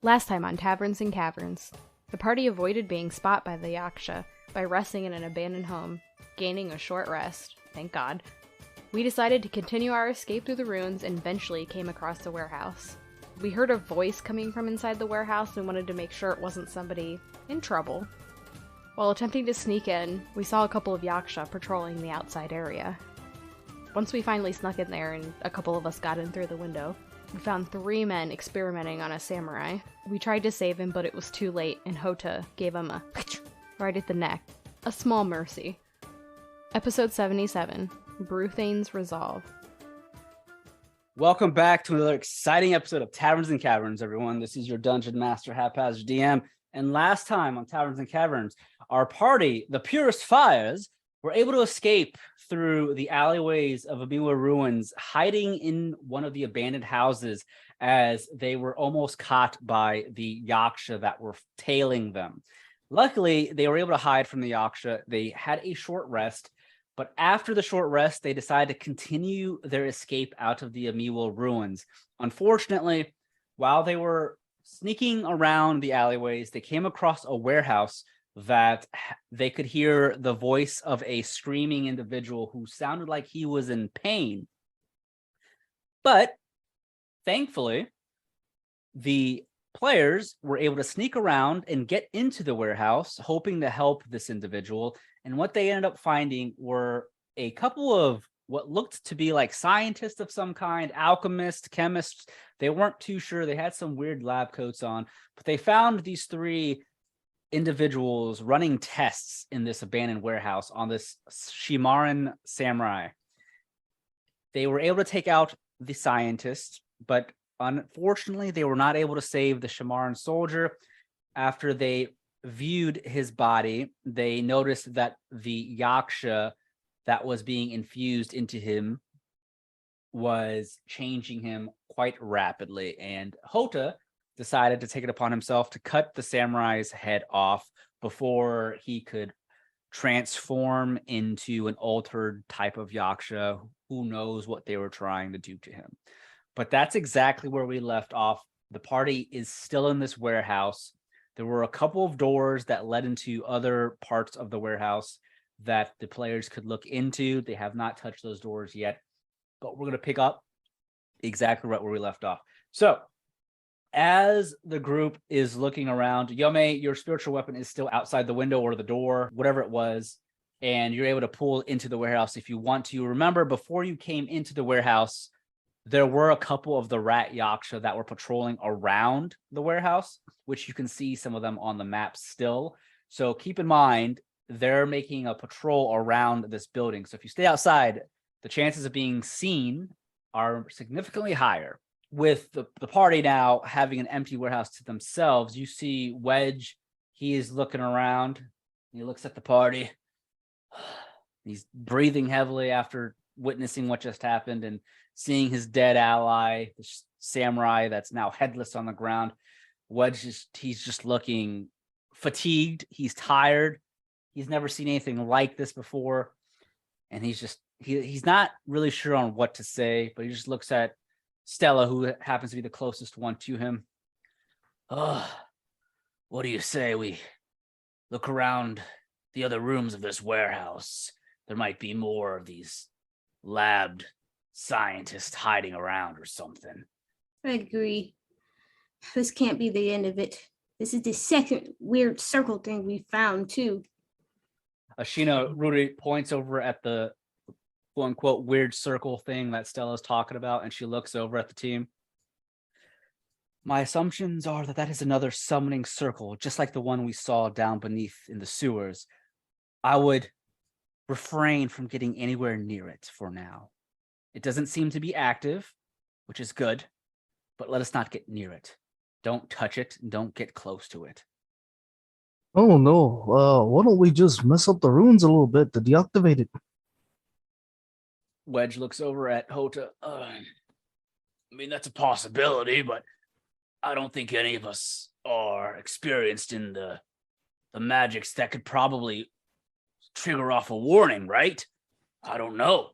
Last time on Taverns and Caverns, the party avoided being spotted by the Yaksha by resting in an abandoned home, gaining a short rest, thank God. We decided to continue our escape through the ruins and eventually came across the warehouse. We heard a voice coming from inside the warehouse and wanted to make sure it wasn't somebody in trouble. While attempting to sneak in, we saw a couple of Yaksha patrolling the outside area. Once we finally snuck in there and a couple of us got in through the window, we found 3 men experimenting on a samurai. We tried to save him, but it was too late, and Houta gave him a right at the neck. A small mercy. Episode 77, Brewthane's Resolve. Welcome back to another exciting episode of Taverns and Caverns, everyone. This is your Dungeon Master, HaphazardDM. And last time on Taverns and Caverns, our party, the Purest Fires, were able to escape through the alleyways of Amiwa Ruins, hiding in one of the abandoned houses as they were almost caught by the Yaksha that were tailing them. Luckily, they were able to hide from the Yaksha. They had a short rest, but after the short rest, they decided to continue their escape out of the Amiwa Ruins. Unfortunately, while they were sneaking around the alleyways, they came across a warehouse that they could hear the voice of a screaming individual who sounded like he was in pain. But thankfully, the players were able to sneak around and get into the warehouse, hoping to help this individual. And what they ended up finding were a couple of what looked to be like scientists of some kind, alchemists, chemists. They weren't too sure. They had some weird lab coats on, but they found these 3 individuals running tests in this abandoned warehouse on this Shimaran Samurai. They were able to take out the scientists, but unfortunately, they were not able to save the Shimaran soldier. After they viewed his body, they noticed that the Yaksha that was being infused into him was changing him quite rapidly, and Houta decided to take it upon himself to cut the samurai's head off before he could transform into an altered type of Yaksha. Who knows what they were trying to do to him. But that's exactly where we left off. The party is still in this warehouse. There were a couple of doors that led into other parts of the warehouse that the players could look into. They have not touched those doors yet, but we're going to pick up exactly right where we left off. So, as the group is looking around, Yome, your spiritual weapon is still outside the window or the door, whatever it was, and you're able to pull into the warehouse if you want to. Remember, before you came into the warehouse, there were a couple of the rat Yaksha that were patrolling around the warehouse, which you can see some of them on the map still. So keep in mind, they're making a patrol around this building. So if you stay outside, the chances of being seen are significantly higher. With the party now having an empty warehouse to themselves, you see Wedge. He is looking around. He looks at the party. He's breathing heavily after witnessing what just happened and seeing his dead ally, the samurai that's now headless on the ground. Wedge, he's just looking fatigued. He's tired. He's never seen anything like this before. And he's not really sure on what to say, but he just looks at Stella, who happens to be the closest one to him. What do you say we look around the other rooms of this warehouse? There might be more of these labbed scientists hiding around or something. I agree. This can't be the end of it. This is the second weird circle thing we found, too. Ashina Rudy points over at the quote-unquote weird circle thing that Stella's talking about, and she looks over at the team. My assumptions are that is another summoning circle, just like the one we saw down beneath in the sewers. I would refrain from getting anywhere near it for now. It doesn't seem to be active, which is good, but let us not get near it. Don't touch it, and don't get close to it. Oh no, why don't we just mess up the ruins a little bit to deactivate it? Wedge looks over at Houta. I mean, that's a possibility, but I don't think any of us are experienced in the magics that could probably trigger off a warning, right? I don't know.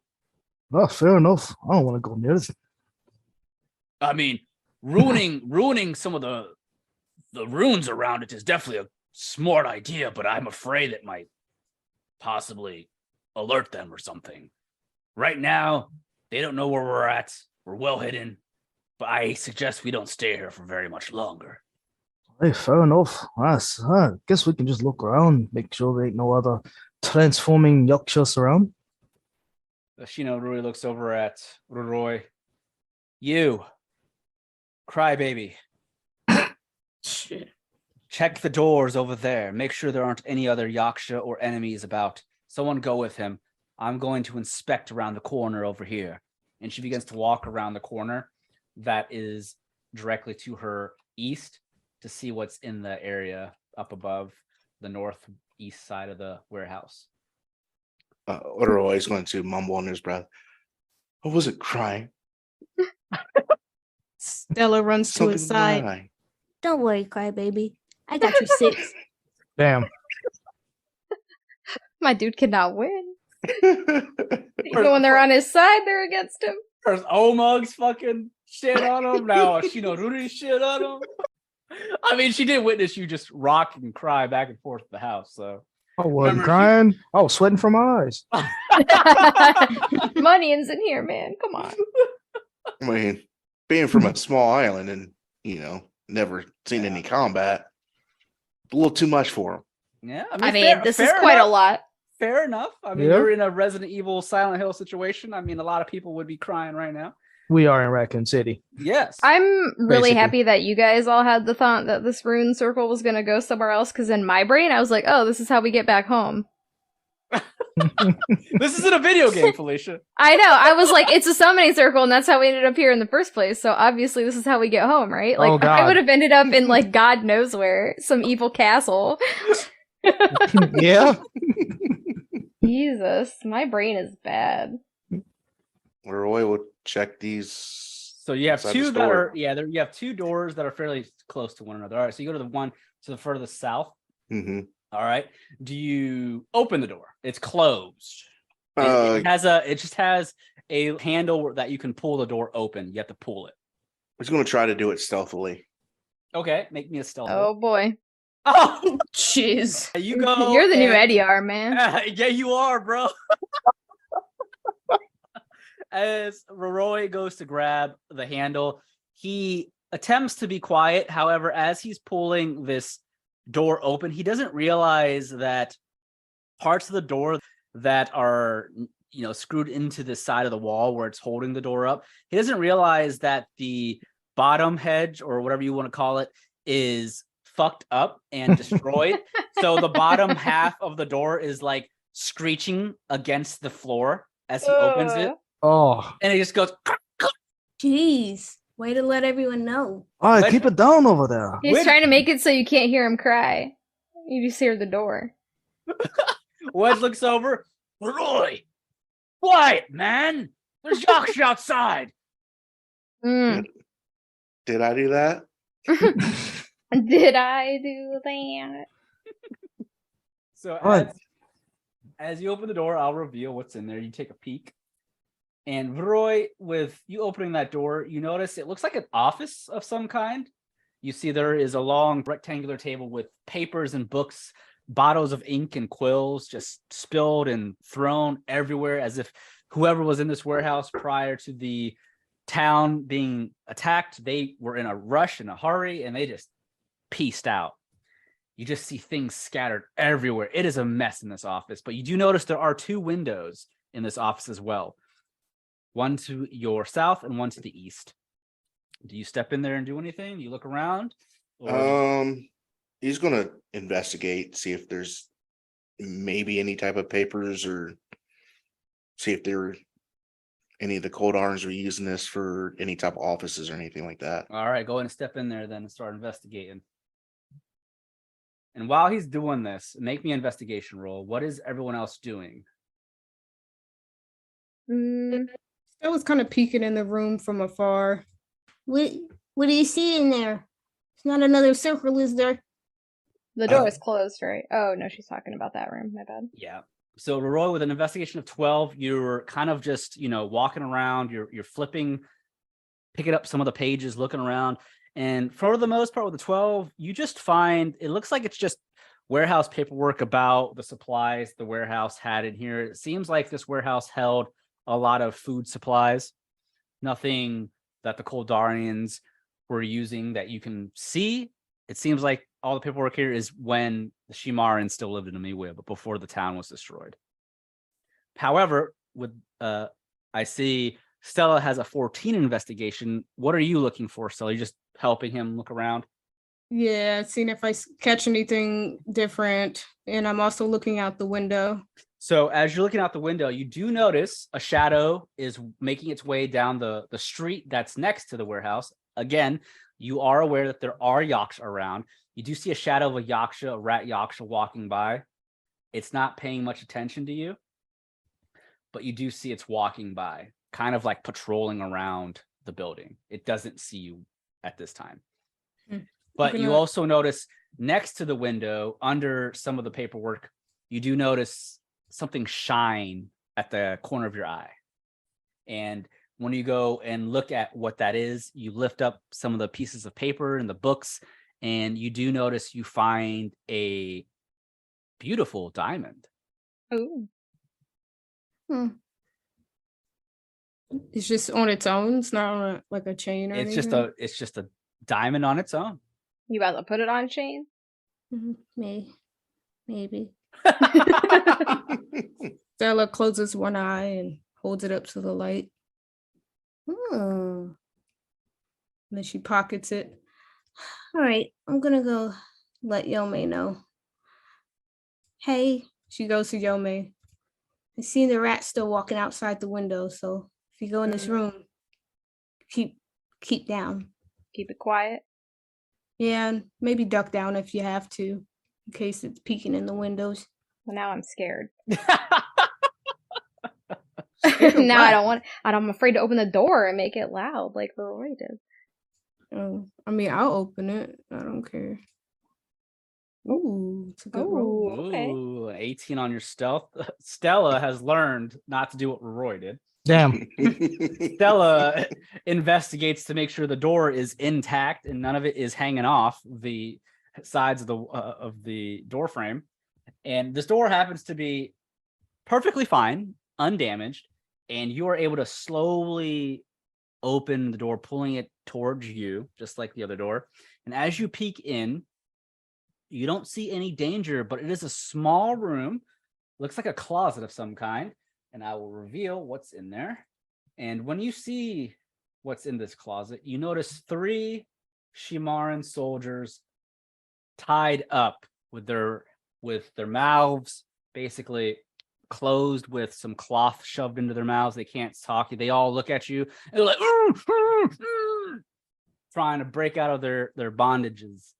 Oh, fair enough. I don't want to go near it. I mean, ruining some of the the runes around it is definitely a smart idea, but I'm afraid it might possibly alert them or something. Right now, they don't know where we're at. We're well hidden, but I suggest we don't stay here for very much longer. Hey, fair enough. I guess we can just look around, make sure there ain't no other transforming yakshas around. Rui looks over at Roroi. You, crybaby. Shit. Check the doors over there. Make sure there aren't any other yaksha or enemies about. Someone go with him. I'm going to inspect around the corner over here. And she begins to walk around the corner that is directly to her east to see what's in the area up above the northeast side of the warehouse. Roroi is going to mumble under his breath. What was it, crying? Stella runs to his side. Crying. Don't worry, crybaby. I got your 6. Damn. My dude cannot win. Even when they're on his side, they're against him. First Omug's fucking shit on him. Now Ruri shit on him. I mean, she did witness you just rock and cry back and forth to the house, so. I wasn't crying. I was sweating from my eyes. Money's in here, man. Come on. I mean, being from a small island and, never seen any combat, a little too much for him. Yeah, I mean, this is quite a lot. Fair enough. I mean, Yeah. we're in a Resident Evil Silent Hill situation. I mean, a lot of people would be crying right now. We are in Raccoon City. Yes. I'm really Basically. happy that you guys all had the thought that this rune circle was going to go somewhere else, because in my brain, I was like, oh, this is how we get back home. This isn't a video game, Felicia. I know. I was like, it's a summoning circle, and that's how we ended up here in the first place. So obviously, this is how we get home, right? Like, Oh, God. I would have ended up in, like, God knows where, some evil castle. Yeah. Jesus, my brain is bad. Roroi will check these. So you have inside two the that store. are you have two doors that are fairly close to one another. All right, so you go to the one to the furthest south. Mm-hmm. All right. Do you open the door? It's closed. It just has a handle that you can pull the door open. You have to pull it. He's going to try to do it stealthily. Okay, make me a stealth. Oh, boy. Oh, Jeez. you go. You're the new and- Eddie, man. Yeah, you are, bro. As Roroi goes to grab the handle, he attempts to be quiet. However, as he's pulling this door open, he doesn't realize that parts of the door that are, screwed into the side of the wall where it's holding the door up, he doesn't realize that the bottom hedge, or whatever you want to call it, is fucked up and destroyed. So the bottom half of the door is like screeching against the floor as he opens it. Oh. And he just goes, Jeez. Way to let everyone know. All right, But- keep it down over there. He's trying to make it so you can't hear him cry. You just hear the door. Wedge looks over. Roy, quiet, man. There's Yaksha outside. Mm. Did I do that? Did I do that? So What? as you open the door, I'll reveal what's in there. You take a peek. And Roy, with you opening that door, you notice it looks like an office of some kind. You see there is a long rectangular table with papers and books, bottles of ink and quills just spilled and thrown everywhere, as if whoever was in this warehouse prior to the town being attacked, they were in a rush, in a hurry, and they just pieced out. You just see things scattered everywhere. It is a mess in this office, but you do notice there are two windows in this office as well. One to your south and one to the east. Do you step in there and do anything? You look around? Or... He's going to investigate, see if there's maybe any type of papers, or see if there are any of the cold arms are using this for any type of offices or anything like that. All right, go ahead and step in there then and start investigating. And while he's doing this, make me an investigation roll. What is everyone else doing? I was kind of peeking in the room from afar. What do you see in there? It's not another circle, is there? The door is closed, right? Oh, no, she's talking about that room. My bad. Yeah. So Roroi, with an investigation of 12, you're kind of just, walking around, you're flipping, picking up some of the pages, looking around, And for the most part with the 12, you just find, it looks like it's just warehouse paperwork about the supplies the warehouse had in here. It seems like this warehouse held a lot of food supplies, nothing that the Koldarians were using that you can see. It seems like all the paperwork here is when the Shimaran still lived in Amiwa, but before the town was destroyed. However, with I see Stella has a 14 investigation. What are you looking for, Stella? You're just helping him look around? Yeah, seeing if I catch anything different. And I'm also looking out the window. So as you're looking out the window, you do notice a shadow is making its way down the street that's next to the warehouse. Again, you are aware that there are yaksha around. You do see a shadow of a yaksha, a rat yaksha walking by. It's not paying much attention to you, but you do see it's walking by, kind of like patrolling around the building. It doesn't see you at this time. But you also notice next to the window, under some of the paperwork, you do notice something shine at the corner of your eye. And when you go and look at what that is, you lift up some of the pieces of paper and the books, and you do notice you find a beautiful diamond. Ooh. It's just on its own. It's not on like a chain or anything. It's just a diamond on its own. You about to put it on chain? Maybe. Stella closes one eye and holds it up to the light. And then she pockets it. All right, I'm gonna go let Yome know. Hey, she goes to Yome. I seen the rat still walking outside the window, so if you go in this room, keep down. Keep it quiet. Yeah, and maybe duck down if you have to, in case it's peeking in the windows. Well, now I'm scared. Scared of Now what? I don't want. I'm afraid to open the door and make it loud like Roroi did. Oh, I mean, I'll open it. I don't care. Ooh, it's a good roll. Ooh, okay. Ooh, 18 on your stealth. Stella has learned not to do what Roroi did. Damn. Stella investigates to make sure the door is intact and none of it is hanging off the sides of the door frame. And this door happens to be perfectly fine, undamaged, and you are able to slowly open the door, pulling it towards you, just like the other door. And as you peek in, you don't see any danger, but it is a small room. Looks like a closet of some kind. And I will reveal what's in there. And when you see what's in this closet, you notice 3 Shimaran soldiers tied up with their mouths basically closed with some cloth shoved into their mouths. They can't talk. They all look at you and they're like trying to break out of their bondages.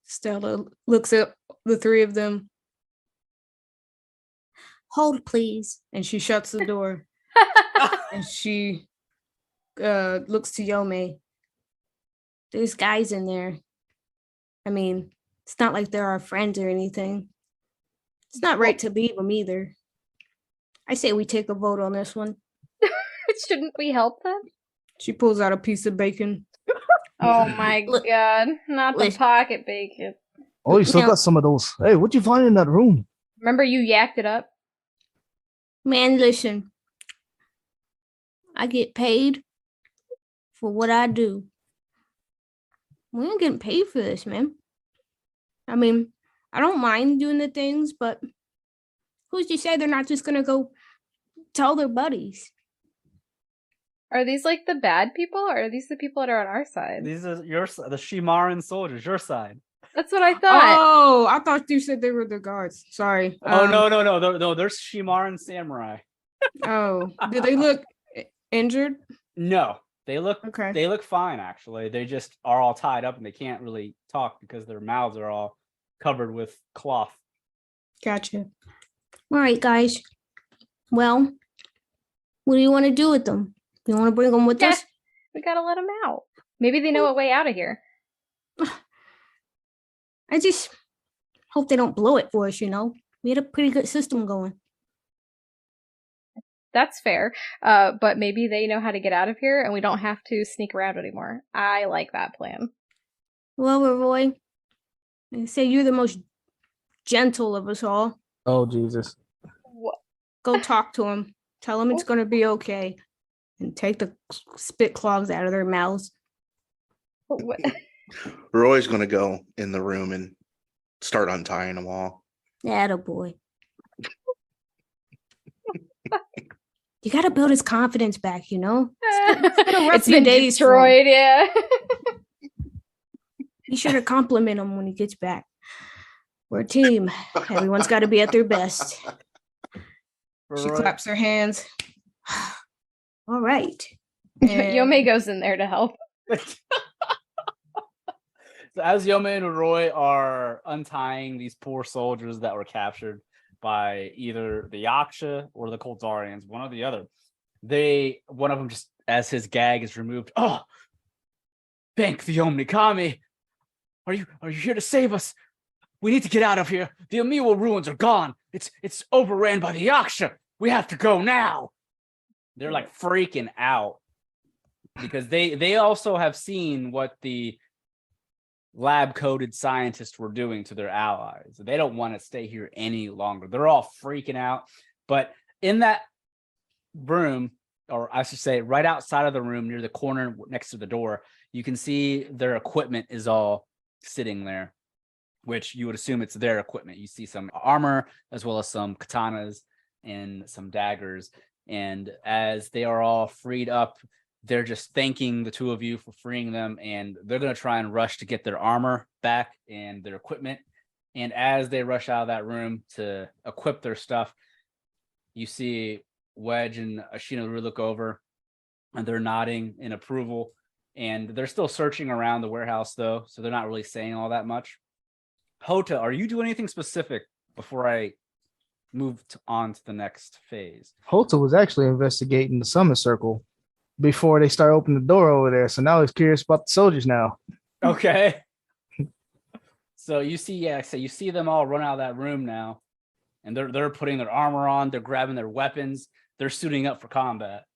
Stella looks at the 3 of them. Hold, please. And she shuts the door. And she looks to Yome. There's guys in there. I mean, it's not like they're our friends or anything. It's not right to leave them either. I say we take a vote on this one. Shouldn't we help them? She pulls out a piece of bacon. Oh my god, not the pocket bacon. Oh, you still got some of those. Hey, what'd you find in that room? Remember you yacked it up? Man, listen. I get paid for what I do. We ain't getting paid for this, man. I mean, I don't mind doing the things, but who's to say they're not just gonna go tell their buddies? Are these like the bad people, or are these the people that are on our side? These are the Shimaran soldiers, your side. That's what I thought. Oh, I thought you said they were the guards. Sorry. Oh, no. They're Shimaran Samurai. Oh, do they look injured? No, they look Okay. They look fine, actually. They just are all tied up and they can't really talk because their mouths are all covered with cloth. Gotcha. All right, guys. Well, what do you want to do with them? You want to bring them with us? We gotta let them out. Maybe they know a way out of here. I just hope they don't blow it for us, you know? We had a pretty good system going. That's fair. But maybe they know how to get out of here and we don't have to sneak around anymore. I like that plan. Well, Roroi, they say you're the most gentle of us all. Oh, Jesus. What? Go talk to him. Tell him it's going to be okay. And take the spit clogs out of their mouths. What? Roy's going to go in the room and start untying them all. Attaboy. You got to build his confidence back, you know? It's been days destroyed, yeah. Be sure to compliment him when he gets back. We're a team. Everyone's got to be at their best. She claps her hands. All right. Yome goes in there to help. So as Yome and Roroi are untying these poor soldiers that were captured by either the Yaksha or the Koldarians, one or the other, one of them just, as his gag is removed, oh, thank the Omnikami. Are you here to save us? We need to get out of here. The Amiwa ruins are gone. It's overran by the Yaksha. We have to go now. They're like freaking out because they also have seen what the lab-coated scientists were doing to their allies. They don't want to stay here any longer. They're all freaking out. But in that room, or I should say right outside of the room near the corner next to the door, you can see their equipment is all sitting there, which you would assume it's their equipment. You see some armor as well as some katanas and some daggers. And as they are all freed up, they're just thanking the two of you for freeing them, and they're going to try and rush to get their armor back and their equipment. And as they rush out of that room to equip their stuff, you see Wedge and Ashina look over, and they're nodding in approval. And they're still searching around the warehouse, though, so they're not really saying all that much. Houta, are you doing anything specific before I move on to the next phase? Houta was actually investigating the summit circle before they start opening the door over there. So now he's curious about the soldiers now. Okay. So you see, you see them all run out of that room now, and they're putting their armor on, they're grabbing their weapons, they're suiting up for combat.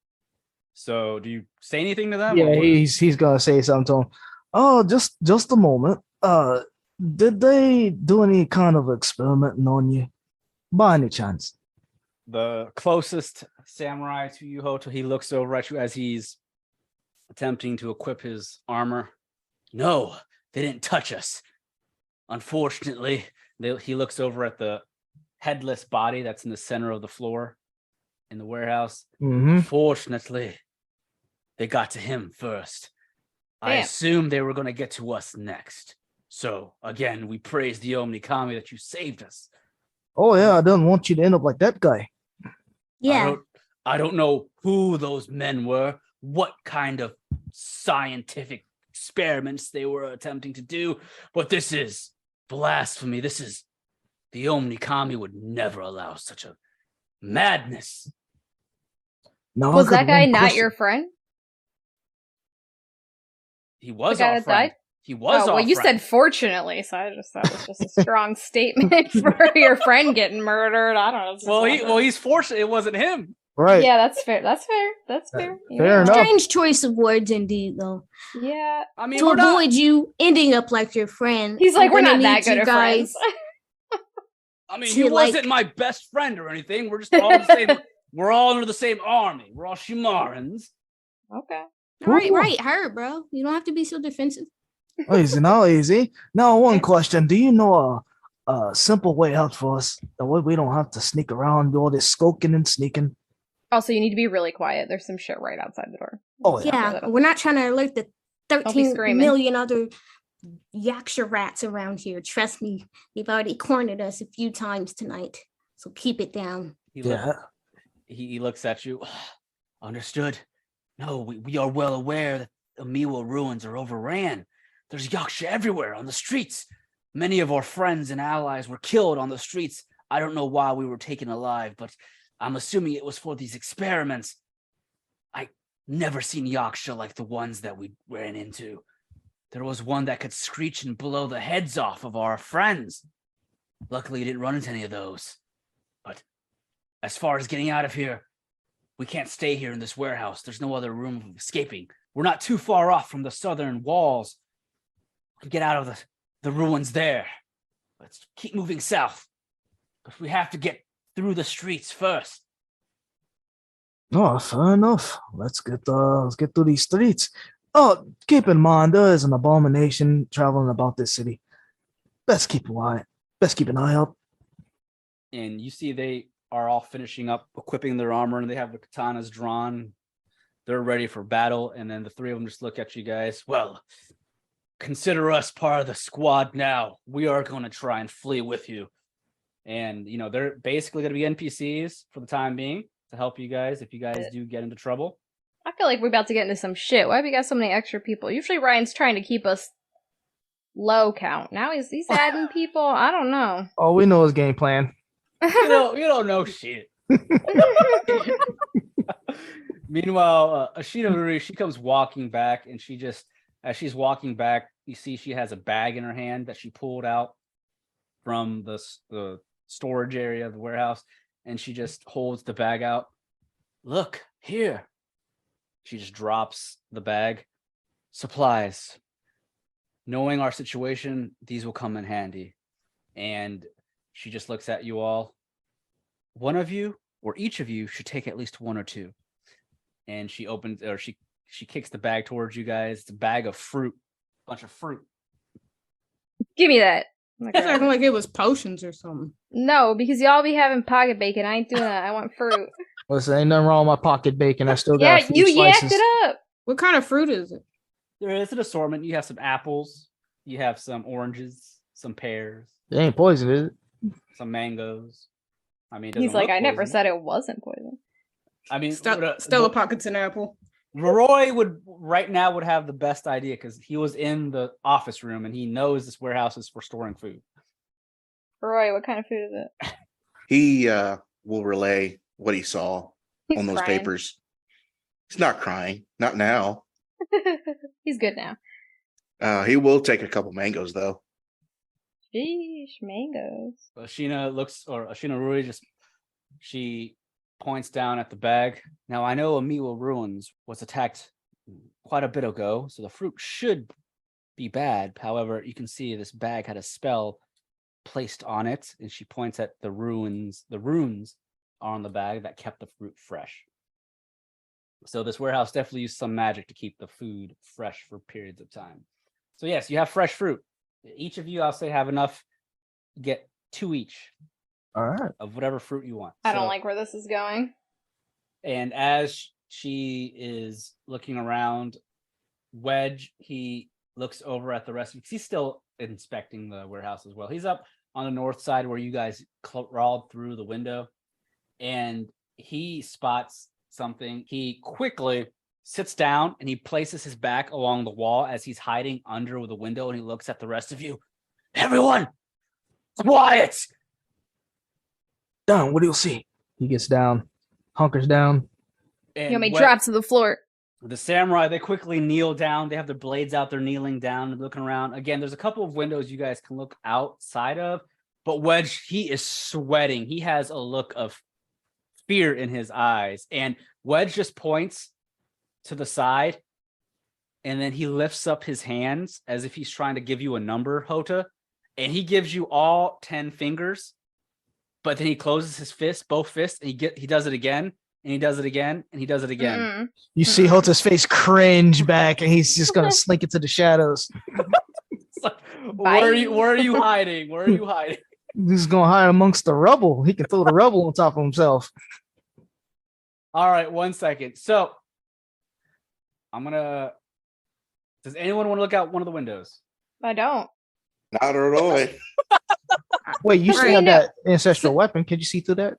So do you say anything to them? Yeah, he's gonna say something to him. Oh, just a moment. Did they do any kind of experimenting on you, by any chance? The closest samurai to you, Houta, he looks over at you as he's attempting to equip his armor. No, they didn't touch us. Unfortunately, he looks over at the headless body that's in the center of the floor in the warehouse. Mm-hmm. Fortunately, they got to him first. Damn. I assumed they were going to get to us next. So, again, we praise the Omnikami that you saved us. Oh, yeah, I didn't want you to end up like that guy. Yeah. I don't know who those men were, what kind of scientific experiments they were attempting to do, but this is blasphemy. This is, the Omnikami would never allow such a madness. No, Was that guy not your friend? He was The guy our that friend. died? He was our well, you friend. said fortunately, so I just thought it was just a strong statement for your friend getting murdered. I don't know. He's fortunate it wasn't him. Right. Yeah, that's fair. That's fair. That's fair. Fair enough. Strange choice of words indeed, though. Yeah. I mean, To avoid you ending up like your friend. He's like, I'm we're gonna not that need good you of guys. friends. I mean, to, he wasn't my best friend or anything. We're just all the same. We're all under the same army. We're all Shimarans. Okay. Right, her, bro. You don't have to be so defensive. Easy now, easy. Now, one question. Do you know a simple way out for us? That way we don't have to sneak around, do all this skulking and sneaking. Also, you need to be really quiet. There's some shit right outside the door. Oh, Yeah, we're not trying to alert the Don't be 13 screaming. million other Yaksha rats around here. Trust me, they've already cornered us a few times tonight. So keep it down. He looks at you. Understood. No, we are well aware that Amiwa ruins are overran. There's Yaksha everywhere on the streets. Many of our friends and allies were killed on the streets. I don't know why we were taken alive, but I'm assuming it was for these experiments. I never seen Yaksha like the ones that we ran into. There was one that could screech and blow the heads off of our friends. Luckily, you didn't run into any of those. But as far as getting out of here, We can't stay here in this warehouse. There's no other room of escaping. We're not too far off from the southern walls. We can get out of the ruins there. Let's keep moving south. But we have to get through the streets first. Oh, fair enough. Let's get through these streets. Oh, keep in mind there is an abomination traveling about this city. Best keep an eye out. And you see they are all finishing up equipping their armor, and they have the katanas drawn. They're ready for battle. And then the three of them just look at you guys. Well, consider us part of the squad now. We are going to try and flee with you. And, they're basically going to be NPCs for the time being to help you guys if you guys do get into trouble. I feel like we're about to get into some shit. Why have we got so many extra people? Usually Ryan's trying to keep us low count. Now he's adding people. I don't know. All we know is game plan. You don't know shit. Meanwhile, Ashina Ruri, she comes walking back, and as she's walking back, you see she has a bag in her hand that she pulled out from the storage area of the warehouse, and she just holds the bag out. Look, here. She just drops the bag. Supplies. Knowing our situation, these will come in handy. And she just looks at you all. One of you, or each of you, should take at least one or two. And she kicks the bag towards you guys. It's a bag of fruit. A bunch of fruit. Give me that. It's acting like it was potions or something. No, because y'all be having pocket bacon. I ain't doing that. I want fruit. Listen, ain't nothing wrong with my pocket bacon. I still got Yeah, you yacked it up. What kind of fruit is it? There is an assortment. You have some apples. You have some oranges, some pears. It ain't poison, is it? Some mangoes. I mean, He's like, I never said it wasn't poison. I mean, Stella pockets an apple. Roroi would have the best idea because he was in the office room and he knows this warehouse is for storing food. Roroi, what kind of food is it? He will relay what he saw He's on those crying. papers. He's not crying. Not now. He's good now. He will take a couple mangoes though. Sheesh, mangoes. Ashina Rui she points down at the bag. Now I know Amiwa Ruins was attacked quite a bit ago, so the fruit should be bad. However, you can see this bag had a spell placed on it, and she points at the runes. The runes are on the bag that kept the fruit fresh. So this warehouse definitely used some magic to keep the food fresh for periods of time. So yes, you have fresh fruit. Each of you, I'll say, have enough. Get 2 each. All right. Of whatever fruit you want. I don't like where this is going. And as she is looking around, Wedge, he looks over at the rest of you because he's still inspecting the warehouse as well. He's up on the north side where you guys crawled through the window, and he spots something. He quickly sits down and he places his back along the wall as he's hiding under the window, and he looks at the rest of you. Everyone, quiet! Down, what do you see? He gets down, hunkers down. And Yome drops to the floor. the samurai, they quickly kneel down. They have their blades out. They're kneeling down and looking around. Again, there's a couple of windows you guys can look outside of, but Wedge, he is sweating. He has a look of fear in his eyes. And Wedge just points to the side, and then he lifts up his hands as if he's trying to give you a number, Houta, and he gives you all 10 fingers, but then he closes his fists, both fists, and he does it again, and he does it again, and he does it again. Mm-mm. You see Hota's face cringe back, and he's just gonna slink into the shadows. It's like, where are you hiding? Where are you hiding? He's gonna hide amongst the rubble. He can throw the rubble on top of himself. All right, 1 second. So does anyone want to look out one of the windows? I don't. Not at all. Wait, you still Right. have that ancestral weapon? Can you see through that?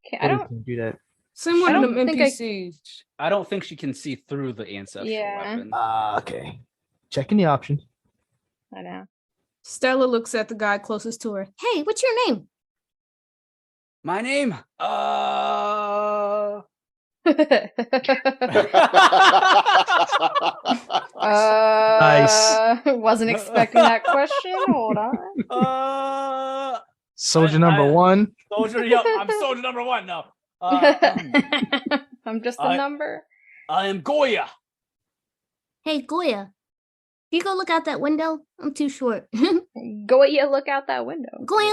Okay, I Or you don't. can do that. Send one I of don't them think NPCs. I don't think she can see through the ancestral Yeah. weapon. Okay. Checking the option. I know. Stella looks at the guy closest to her. Hey, what's your name? My name? Wasn't expecting that question. Hold on. Soldier I- number one. Soldier, yep, I'm soldier number one now. I'm just a number. I am Goya. Hey, Goya, you go look out that window. I'm too short. Goya, look out that window. Goya.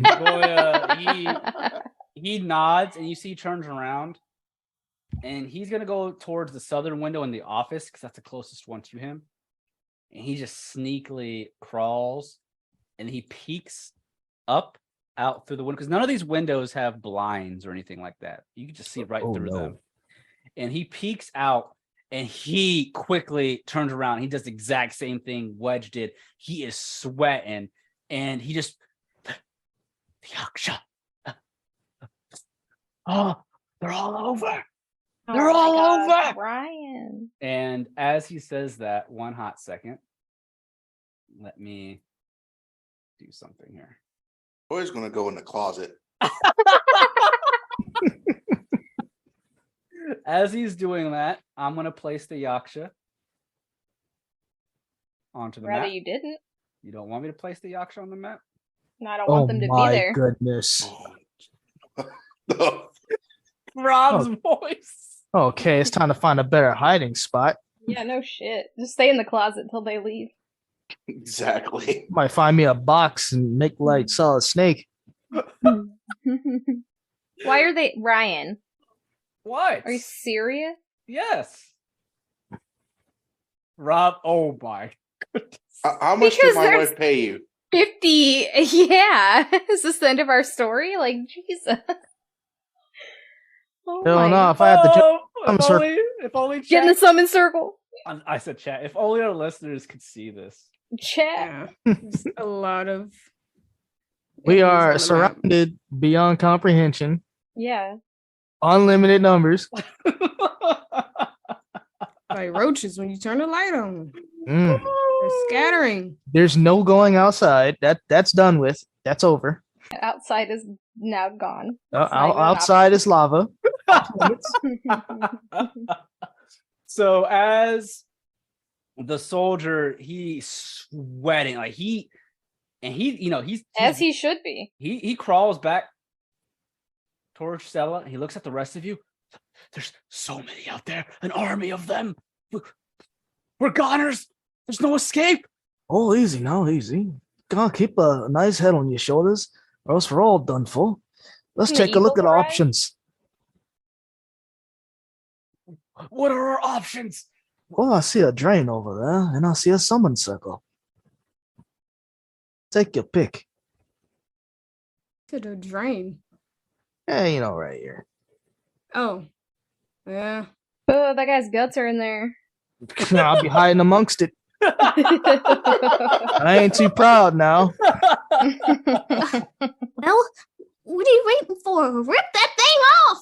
Goya, he nods, and you see he turns around, and he's gonna go towards the southern window in the office because that's the closest one to him. And he just sneakily crawls, and he peeks up out through the window because none of these windows have blinds or anything like that. You can just see right through them. And he peeks out, and he quickly turns around. He does the exact same thing Wedge did. He is sweating, and he just the Yaksha. Oh, they're all over. They're all over. Ryan. And as he says that, one hot second, let me do something here. Boy's gonna go in the closet. As he's doing that, I'm gonna place the Yaksha onto the Rather map. you didn't. You don't want me to place the Yaksha on the map? No, I don't want them to be there. Goodness. Rob's voice. Okay, it's time to find a better hiding spot. Yeah, no shit. Just stay in the closet till they leave. Exactly. Might find me a box and make like Solid Snake. Why are they Ryan? What? Are you serious? Yes. Rob, oh my goodness. How much Because did my there's- wife pay you? 50. Yeah. Is this the end of our story? Like, Jesus. Oh Hell my no, if I had to Oh, I'm if sorry. only, if only Get in the chat, summon circle. I said chat. If only our listeners could see this. Chat. Yeah, there's a lot of. we enemies are on the map. surrounded beyond comprehension, Yeah. unlimited numbers. Like roaches when you turn the light on. Mm. They're scattering. There's no going outside. That's done with. That's over. Outside is now gone. It's not even an Outside is lava. option. So as the soldier, he's sweating like he's As he should be. he crawls back towards Stella, and he looks at the rest of you. There's so many out there, an army of them. We're goners. There's no escape. Oh, easy now, easy. Gotta keep a nice head on your shoulders, or else we're all done for. Let's Isn't it take a look at evil, our right? options. What are our options? Oh, I see a drain over there, and I see a summon circle. Take your pick. To the drain. Yeah, right here. Oh. Yeah. Oh, that guy's guts are in there. I'll be hiding amongst it. I ain't too proud now. Well, what are you waiting for? Rip that thing off!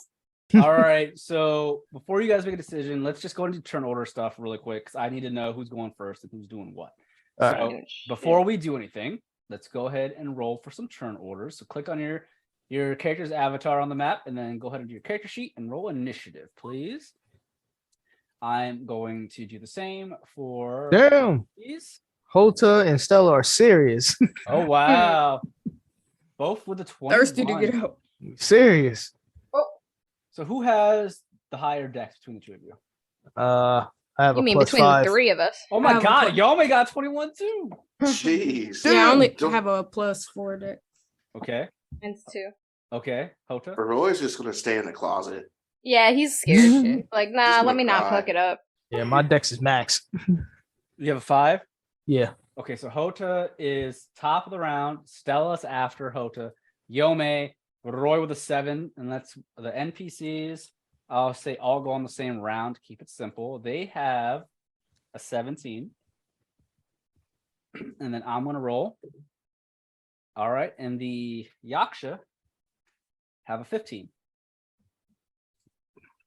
All right. So before you guys make a decision, let's just go into turn order stuff really quick because I need to know who's going first and who's doing what. All So right. before we do anything, let's go ahead and roll for some turn orders. So click on your character's avatar on the map, and then go ahead and do your character sheet and roll initiative, please. I'm going to do the same for Damn. these. Houta and Stella are serious. Oh wow. Both with the 20. Thirsty to get out. Serious. So who has the higher dex between the two of you? I have You a mean plus between 5. the three of us? Oh my have a god, plus- Yome got 21 too. Jeez. Yeah, I only Don't- have a +4 deck. Okay. Mine's two. Okay. Houta. Roy's just gonna stay in the closet. Yeah, he's scared as shit. Like, nah, Just let me not cry. hook it up. Yeah, my dex is max. You have a 5? Yeah. Okay, so Houta is top of the round. Stella's after Houta. Yome, Roy with a 7, and that's the NPCs. I'll say all go on the same round. Keep it simple. They have a 17. And then I'm gonna roll. All right, and the Yaksha have a 15.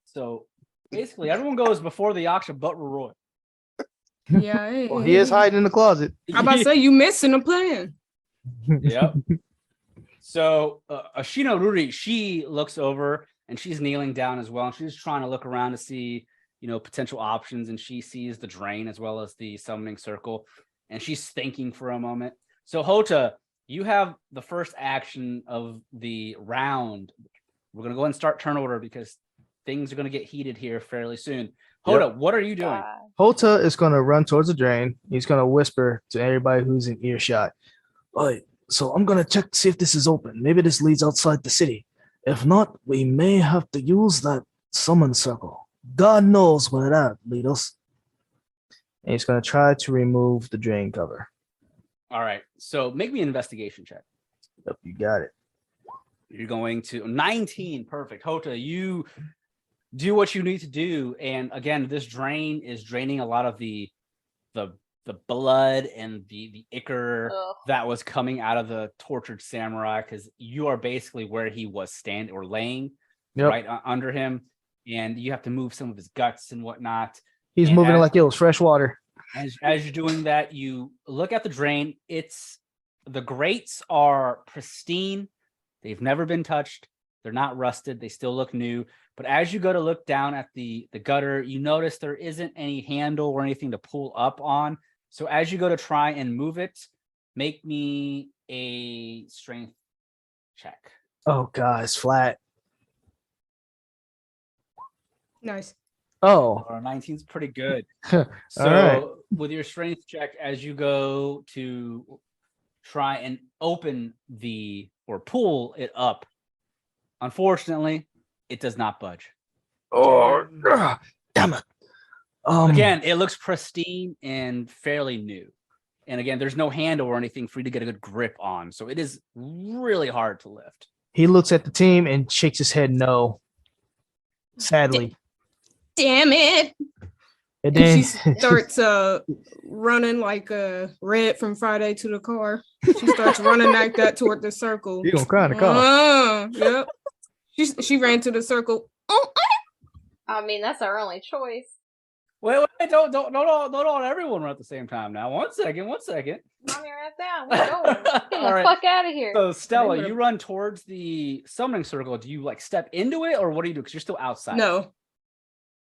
So basically, everyone goes before the Yaksha but Roroi. Yeah. Well, he is hiding in the closet. I'm about to say you missing a plan. Yep. So Ashino Ruri, she looks over and she's kneeling down as well, and she's trying to look around to see, potential options, and she sees the drain as well as the summoning circle, and she's thinking for a moment. So Houta, you have the first action of the round. We're gonna go ahead and start turn order because things are gonna get heated here fairly soon. Hoda, what are you doing? Houta is going to run towards the drain. He's going to whisper to everybody who's in earshot. All right, so I'm going to check to see if this is open. Maybe this leads outside the city. If not, we may have to use that summon circle. God knows where that leads us. And he's going to try to remove the drain cover. All right, so make me an investigation check. Yep, you got it. You're going to 19. Perfect. Houta, you do what you need to do. And again, this drain is draining a lot of the blood and the ichor that was coming out of the tortured samurai, because you are basically where he was standing or laying right under him. And you have to move some of his guts and whatnot. He's moving like it was fresh water. As you're doing that, you look at the drain. The grates are pristine. They've never been touched. They're not rusted. They still look new. But as you go to look down at the gutter, you notice there isn't any handle or anything to pull up on. So as you go to try and move it, make me a strength check. Oh, God, it's flat. Nice. Oh. 19 is pretty good. All right. With your strength check, as you go to try and open or pull it up, unfortunately, it does not budge. Oh, damn it. Again, it looks pristine and fairly new. And again, there's no handle or anything for you to get a good grip on. So it is really hard to lift. He looks at the team and shakes his head no. Sadly. Damn it. And then she starts running like Red from Friday to the car. She starts running like that toward the circle. You're gonna cry in the car. Yep. She ran to the circle. I mean, that's our only choice. Wait, don't all everyone run at the same time now. One second. Calm your ass down. We're going. Get the fuck out of here. So Stella, you run towards the summoning circle. Do you like step into it, or what do you do? Because you're still outside. No.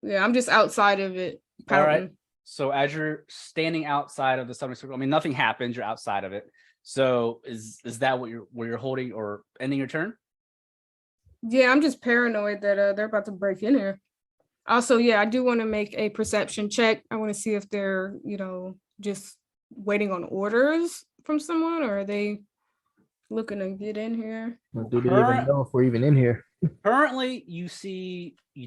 Yeah, I'm just outside of it. All right. So as you're standing outside of the summoning circle, I mean, nothing happens. You're outside of it. So is that what you're holding or ending your turn? Yeah, I'm just paranoid that they're about to break in here. Also, yeah, I do want to make a perception check. I want to see if they're, just waiting on orders from someone, or are they looking to get in here? Do they even know if we're even in here? Currently, you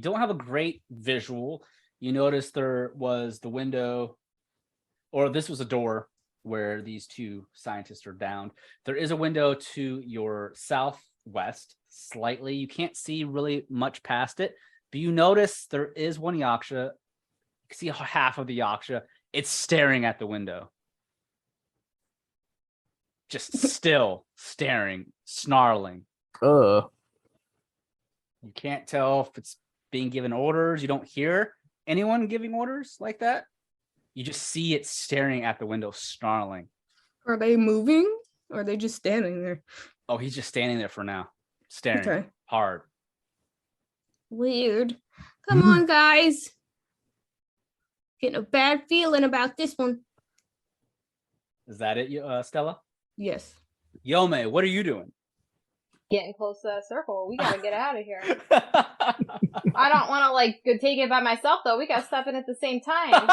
don't have a great visual. You notice there was the window, or this was a door where these two scientists are downed. There is a window to your southwest, slightly. You can't see really much past it, but you notice there is one yaksha. You can see half of the yaksha. It's staring at the window. Just still staring, snarling. You can't tell if it's being given orders. You don't hear anyone giving orders like that. You just see it staring at the window, snarling. Are they moving? Or are they just standing there? Oh, he's just standing there for now, staring hard. Weird. Come on, guys. Getting a bad feeling about this one. Is that it, Stella? Yes. Yome, what are you doing? Getting close to that circle. We gotta get out of here. I don't want to go take it by myself though. We gotta step in at the same time.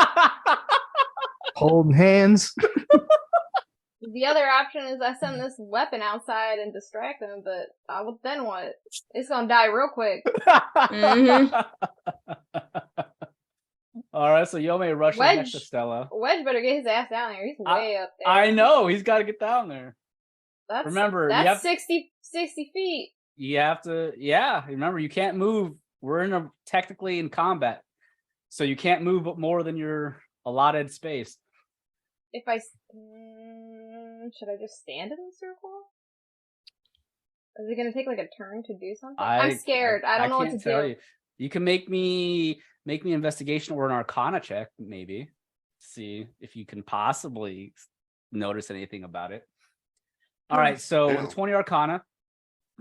Holding hands. The other option is I send this weapon outside and distract them, but then what? It's gonna die real quick. All right, so Yome rushes next to Stella. Wedge better get his ass down there. He's way up there. I know. He's got to get down there. Remember, that's 60 feet. You have to, remember, you can't move. We're technically in combat, so you can't move more than your allotted space. If should I just stand in the circle? Is it gonna take a turn to do something? I'm scared. I don't know what to do. You can make me an investigation or an arcana check, maybe. See if you can possibly notice anything about it. All right, so with 20 arcana,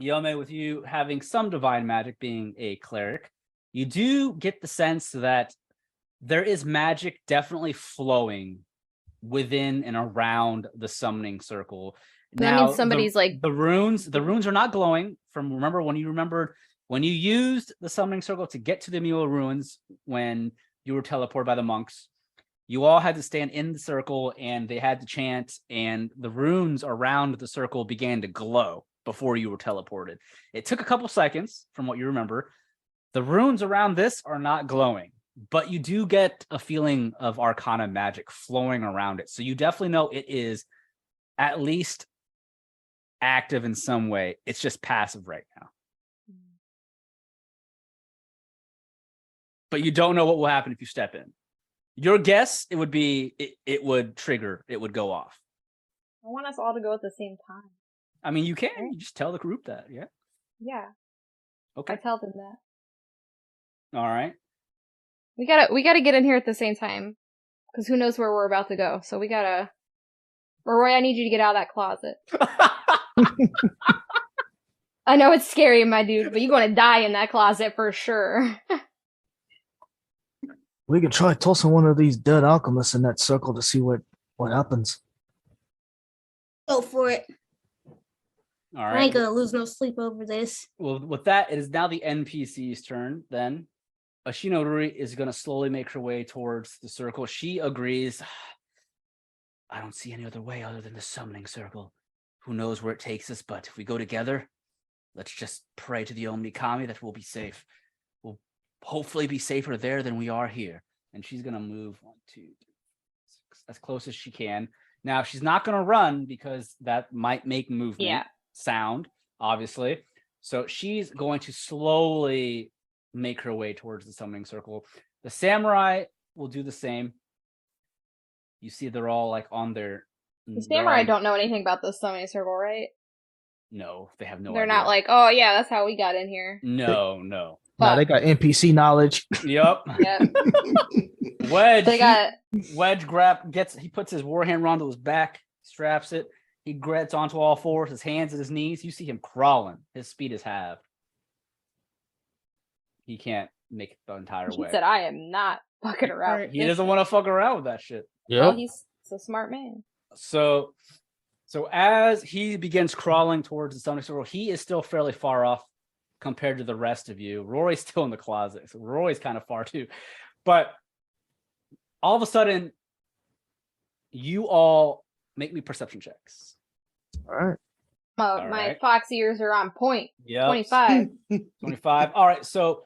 Yome, with you having some divine magic, being a cleric, you do get the sense that there is magic definitely flowing within and around the summoning circle. That means somebody's the runes are not glowing. Remember when you used the summoning circle to get to the Amiwa Ruins when you were teleported by the monks, you all had to stand in the circle and they had to chant, and the runes around the circle began to glow before you were teleported. It took a couple seconds from what you remember. The runes around this are not glowing, but you do get a feeling of arcana magic flowing around it. So you definitely know it is at least active in some way. It's just passive right now. But you don't know what will happen if you step in. Your guess, it would be, it would trigger, it would go off. I want us all to go at the same time. I mean, you can. You just tell the group that, yeah? Yeah. Okay. I tell them that. All right. We gotta get in here at the same time. Because who knows where we're about to go. So we gotta... Roroi, I need you to get out of that closet. I know it's scary, my dude, but you're gonna die in that closet for sure. We could try tossing one of these dead alchemists in that circle to see what happens. Go for it. All I right. ain't gonna lose no sleep over this. Well, with that, it is now the NPC's turn then. Ashinoruri is going to slowly make her way towards the circle. She agrees. I don't see any other way other than the summoning circle. Who knows where it takes us, but if we go together, let's just pray to the Omnikami that we'll be safe. We'll hopefully be safer there than we are here. And she's going to move 1, 2, 3, 6, as close as she can. Now, she's not going to run because that might make movement sound, obviously. So she's going to slowly make her way towards the summoning circle. The samurai will do the same. You see they're all like on their... The samurai don't know anything about the summoning circle, right? No, they have no They're idea. not like, oh yeah, that's how we got in here. No. No, they got NPC knowledge. Yep. Yep. Wedge. They got... Wedge he puts his warhammer onto his back, straps it. He gets onto all fours, his hands at his knees. You see him crawling. His speed is halved. He can't make it the entire way. He said, I am not fucking around. He doesn't want to fuck around with that shit. Yeah. Well, he's a smart man. So as he begins crawling towards the summoning circle, he is still fairly far off compared to the rest of you. Rory's still in the closet, so Rory's kind of far too. But all of a sudden, you all make me perception checks. All right. All My right. fox ears are on point. Yeah. 25. 25. All right. So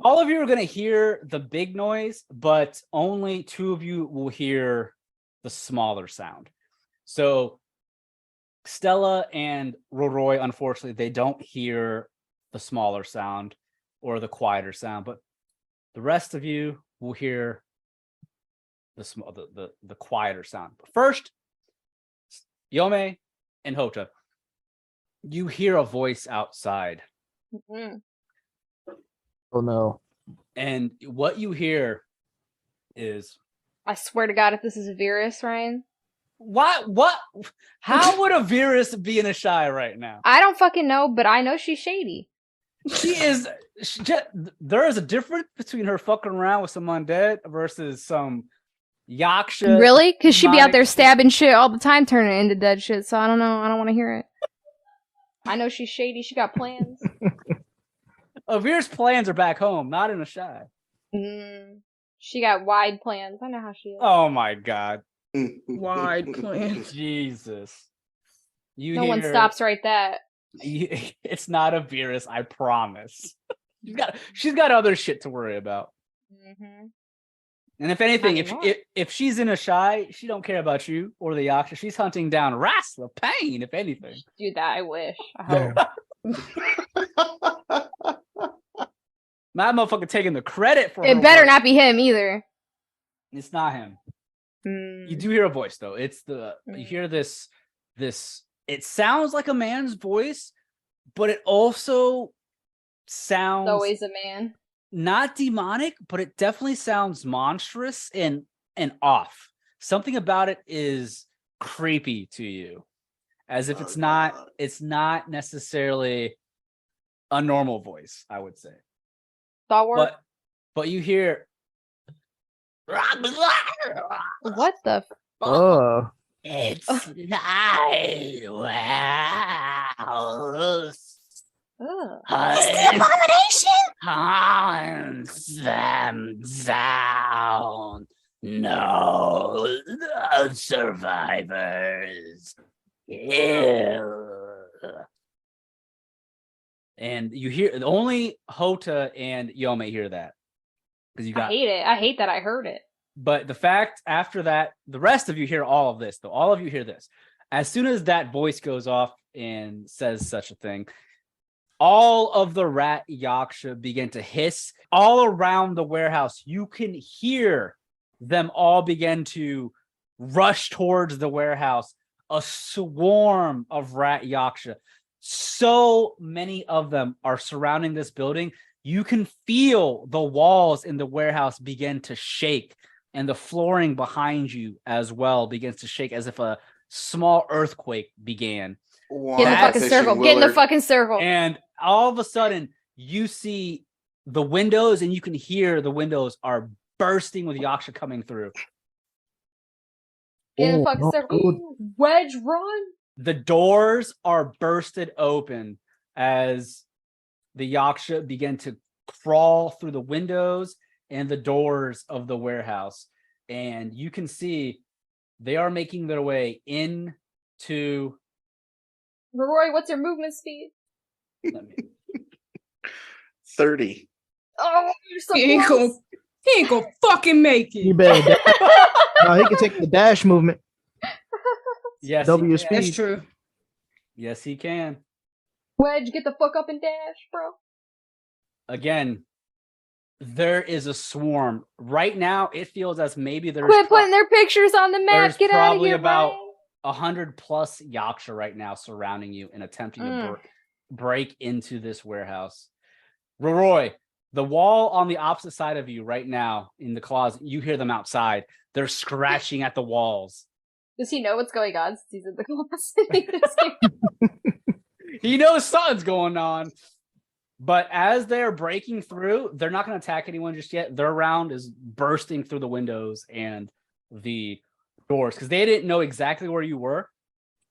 all of you are going to hear the big noise, but only 2 of you will hear the smaller sound. So Stella and Roroi, unfortunately, they don't hear the smaller sound or the quieter sound, but the rest of you will hear the quieter sound. But first, Yome and Houta, you hear a voice outside. Mm-hmm. Oh no. And what you hear is... I swear to God, if this is a virus, Ryan. What? How would a virus be in a shy right now? I don't fucking know, but I know she's shady. There is a difference between her fucking around with some undead versus some yaksha. Really? Because she'd be out there demonic- stabbing shit all the time, turning it into dead shit, so I don't know. I don't want to hear it. I know she's shady. She got plans. Avir's plans are back home, not in a shy. She got wide plans. I know how she is. Oh my God. Wide plans. Jesus. No one stops right that. It's not a virus, I promise. She's got other shit to worry about. Mm-hmm. And if anything, Not anymore. if she's in a shy, she don't care about you or the yaksha. She's hunting down Ras the Pain, if anything. Dude, that I wish. I hope. That motherfucker taking the credit for It her better work. not be him either. It's not him. Mm. You do hear a voice though. You hear this. It sounds like a man's voice, but it also sounds It's always a man. not demonic, but it definitely sounds monstrous and off. Something about it is creepy to you, as if it's not necessarily a normal voice, I would say. Star Wars. But you hear What the? Oh. It's my house. Ugh. Abomination! Hunt them down. No survivors. Kill. And you hear only Houta and Yome hear that. Because you I got hate it. I hate that I heard it. but the fact after that, the rest of you hear all of this, though. All of you hear this. As soon as that voice goes off and says such a thing, all of the rat yaksha begin to hiss all around the warehouse. You can hear them all begin to rush towards the warehouse. A swarm of rat yaksha. So many of them are surrounding this building. You can feel the walls in the warehouse begin to shake, and the flooring behind you as well begins to shake as if a small earthquake began. Get in the fucking circle. Get in the fucking circle. And all of a sudden, you see the windows, and you can hear the windows are bursting with yaksha coming through. Get in the Oh, fucking no, circle. good. Wedge, run. The doors are bursted open as the yaksha begin to crawl through the windows and the doors of the warehouse. And you can see they are making their way into... Roroi, what's your movement speed? 30. Oh, you're so He close. ain't gonna fucking make You it. better. No, he can take the dash movement. Yes, W he speed. can. That's true. Yes, he can. Wedge, get the fuck up and dash, bro. Again, there is a swarm. Right now, it feels as maybe there's Quit putting their pictures on the map. there's Get out of probably here, about Ryan. 100 plus yaksha right now surrounding you and attempting to break into this warehouse. Roroi, the wall on the opposite side of you right now in the closet, you hear them outside. They're scratching at the walls. Does he know what's going on since he's in the closet? He knows something's going on. But as they're breaking through, they're not going to attack anyone just yet. Their round is bursting through the windows and the doors because they didn't know exactly where you were.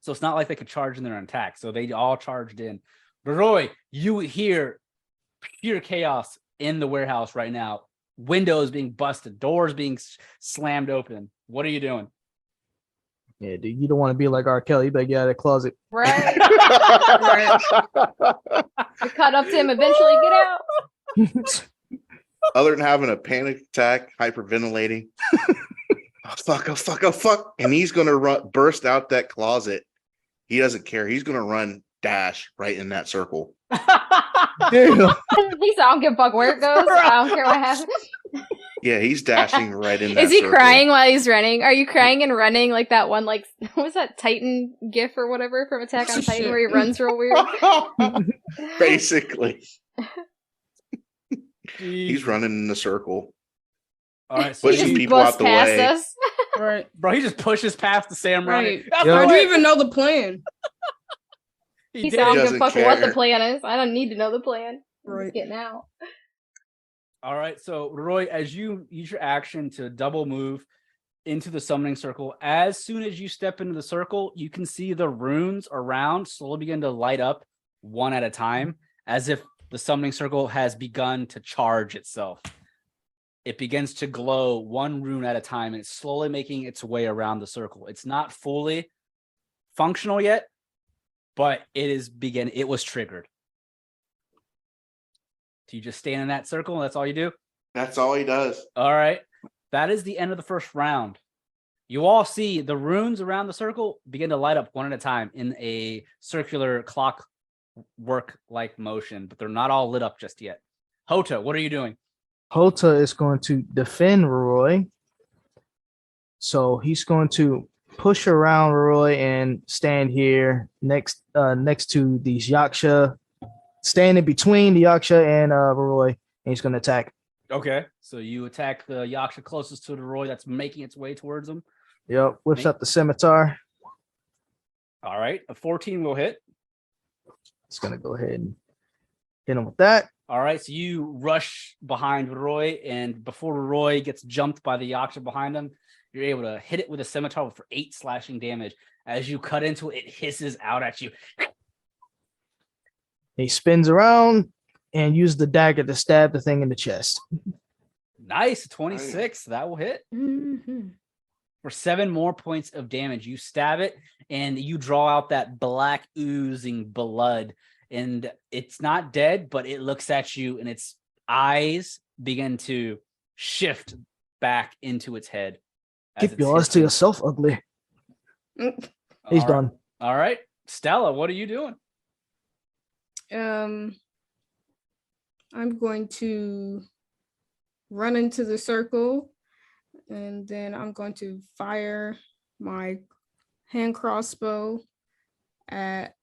So it's not like they could charge in there and attack. So they all charged in. Roroi, you hear pure chaos in the warehouse right now. Windows being busted, doors being slammed open. What are you doing? Yeah, dude, you don't want to be like R. Kelly. You better get out of the closet. Right? You cut up to him, eventually get out. Other than having a panic attack, hyperventilating. Oh fuck. And he's going to burst out that closet. He doesn't care. He's going to run dash right in that circle. Damn. He said, I don't give a fuck where it goes. I don't care what happens. Yeah, he's dashing right in that Is he circle. crying while he's running? Are you crying and running like that one, like, what was that Titan gif or whatever from Attack on Titan where he runs real weird? Basically. He's running in the circle. All right, so Pushing He just people busts out the past way. us. Right. bro, he just pushes past the samurai. Right. That's Yeah. How the do you way. even know the plan? He He did. said, I don't give a doesn't fuck what the care. plan is. I don't need to know the plan. I'm Right. just getting out. All right, so Roy, as you use your action to double move into the summoning circle, as soon as you step into the circle, you can see the runes around slowly begin to light up one at a time, as if the summoning circle has begun to charge itself. It begins to glow one rune at a time, and it's slowly making its way around the circle. It's not fully functional yet, but it was triggered. Do you just stand in that circle and that's all you do? That's all he does. All right. That is the end of the first round. You all see the runes around the circle begin to light up one at a time in a circular clockwork-like motion, but they're not all lit up just yet. Houta, what are you doing? Houta is going to defend Roy. So he's going to push around Roy and stand here next to these Yaksha, standing between the Yaksha and Roy, and he's going to attack. Okay. So you attack the Yaksha closest to the Roy that's making its way towards him. Yep, whips up the scimitar. All right. A 14 will hit. It's going to go ahead and hit him with that. All right. So you rush behind Roy, and before Roy gets jumped by the Yaksha behind him, You're able to hit it with a scimitar for 8 slashing damage. As you cut into it, it hisses out at you. He spins around and uses the dagger to stab the thing in the chest. Nice, 26. That will hit. Mm-hmm. For 7 more points of damage. You stab it, and you draw out that black oozing blood. And it's not dead, but it looks at you, and its eyes begin to shift back into its head. Keep your eyes to yourself, ugly. He's done. All right. Stella, what are you doing? I'm going to run into the circle, and then I'm going to fire my hand crossbow at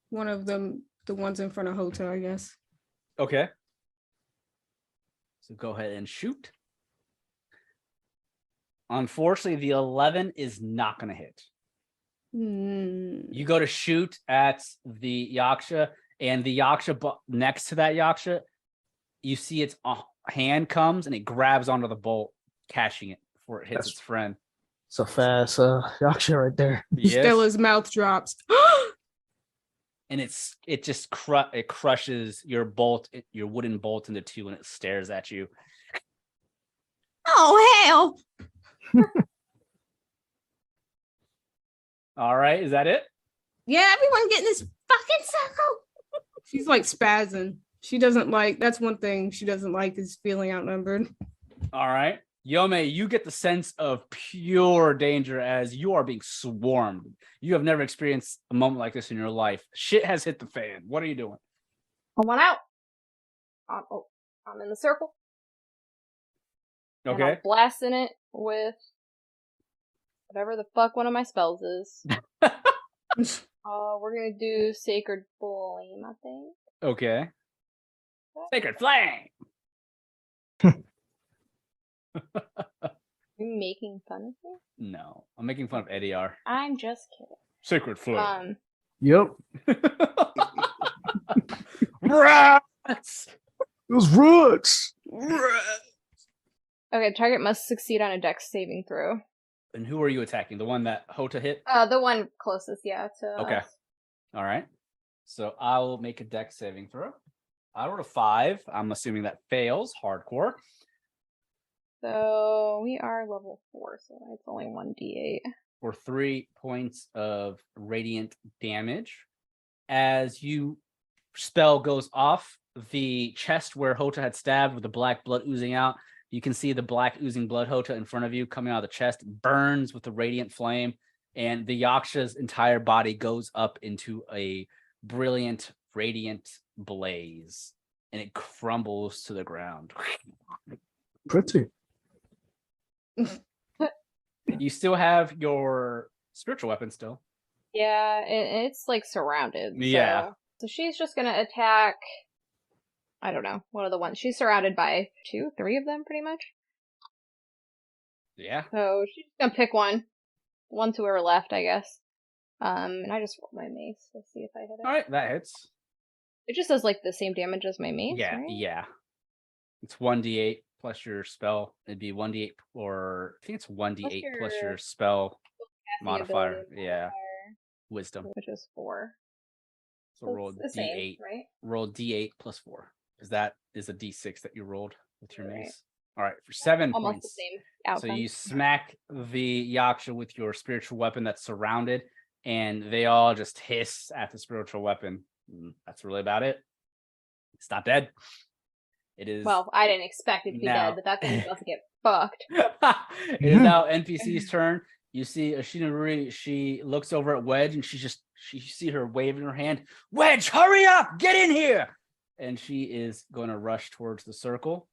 one of them, the ones in front of Houta, I guess. Okay. So go ahead and shoot. Unfortunately, the 11 is not going to hit. You go to shoot at the Yaksha, and the Yaksha next to that Yaksha, you see its hand comes and it grabs onto the bolt, catching it before it hits its friend. It's a fast Yaksha right there. Yes. Stella's mouth drops. And it just crushes your bolt, your wooden bolt into 2, and it stares at you. Oh, hell. All right, is that it? Yeah, everyone get in this fucking circle. She's like spazzing. She doesn't like, that's one thing she doesn't like, is feeling outnumbered. All right. Yome, you get the sense of pure danger as you are being swarmed. You have never experienced a moment like this in your life. Shit has hit the fan. What are you doing? I want out. I'm in the circle. Okay. And I'm blasting it with whatever the fuck one of my spells is. We're gonna do Sacred Flame, I think. Okay. Sacred Flame! You making fun of me? No, I'm making fun of Eddie R. I'm just kidding. Sacred Flame. Yep. Rats! It was roots. Okay, target must succeed on a dex saving throw. And who are you attacking? The one that Houta hit? The one closest, yeah, to Okay. us. All right. So I'll make a dex saving throw. I rolled a 5. I'm assuming that fails. Hardcore. So we are level 4, so it's only 1d8. For 3 points of radiant damage. As you spell goes off, the chest where Houta had stabbed with the black blood oozing out, you can see the black oozing blood Houta in front of you coming out of the chest, burns with the radiant flame, and the Yaksha's entire body goes up into a brilliant, radiant blaze, and it crumbles to the ground. Pretty. You still have your spiritual weapon still. Yeah, it's like surrounded. Yeah. So she's just gonna attack. I don't know. One of the ones. She's surrounded by 2, 3 of them, pretty much. Yeah. So she's gonna pick one to her left, I guess. And I just rolled my mace. Let's see if I hit it. All right, that hits. It just does like the same damage as my mace. Yeah, right? yeah. It's 1d8 plus your spell. It'd be 1d8, or I think it's 1d8 plus your spell Casting modifier. ability Yeah, modifier, wisdom. which is 4. So So roll it's the d8. same, right? Roll d8 plus 4. Because that is a d6 that you rolled with your Right. mace. All right, for 7 Almost points. the same outcome. So you smack the Yaksha with your spiritual weapon that's surrounded, and they all just hiss at the spiritual weapon. That's really about it. It's not dead. It is. Well, I didn't expect it to be now- dead, but that thing's about to get fucked. It is now NPC's turn. You see Ashinaruri, she looks over at Wedge, and she see her waving her hand. Wedge, hurry up! Get in here! And she is going to rush towards the circle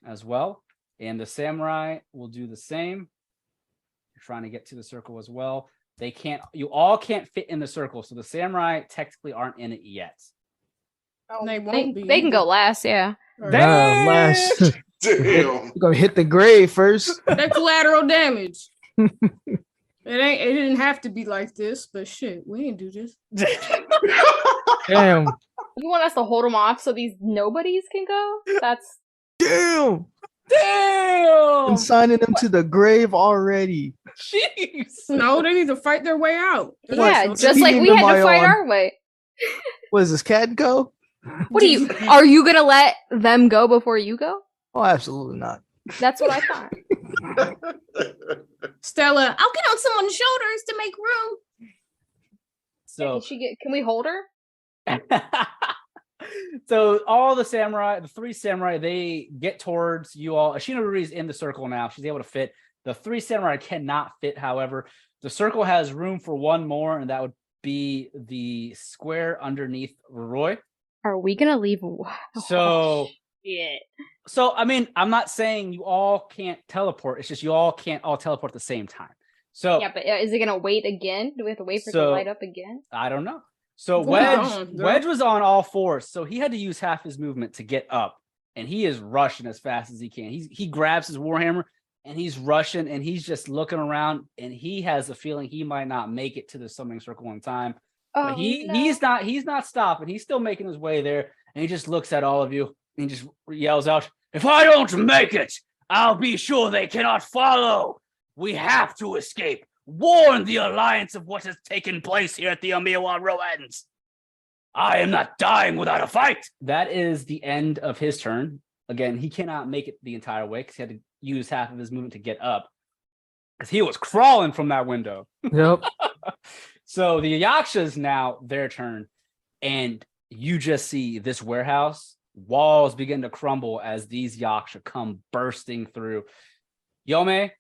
as well. And the samurai will do the same. You're trying to get to the circle as well. You all can't fit in the circle, so the samurai technically aren't in it yet. They won't be. They can go last, yeah. Last. Damn. You're gonna hit the grave first. That collateral damage. It didn't have to be like this, but shit, we didn't do this. Damn. You want us to hold them off so these nobodies can go? That's Damn. Damn! And signing them to the grave already. Jeez! No, they need to fight their way out. Yeah, What? just like we Team had am to I fight on? our way. What is this, Cat Go? What are you gonna let them go before you go? Oh, absolutely not. That's what I thought. Stella, I'll get on someone's shoulders to make room. So, Can we hold her? so all the three samurai, they get towards you all. Ashinaruri's in the circle now. She's able to fit. The three samurai cannot fit, however. The circle has room for one more, and that would be the square underneath Roroi. Are we gonna leave? So, Shit. so I mean, I'm not saying you all can't teleport. It's just you all can't all teleport at the same time. So Yeah, but is it gonna wait again? Do we have to wait for it to light up again? I don't know. So Wow. Wedge was on all fours, so he had to use half his movement to get up, and he is rushing as fast as he can. He grabs his warhammer and he's rushing, and he's just looking around, and he has a feeling he might not make it to the summoning circle in time. But he's not stopping. He's still making his way there, and he just looks at all of you and he just yells out, "If I don't make it, I'll be sure they cannot follow. We have to escape. Warn the Alliance of what has taken place here at the Amiwa Ruins. I am not dying without a fight." That is the end of his turn. Again, he cannot make it the entire way because he had to use half of his movement to get up, because he was crawling from that window. Yep. So the Yaksha's now their turn, and you just see this warehouse, walls begin to crumble as these Yaksha come bursting through. Yome,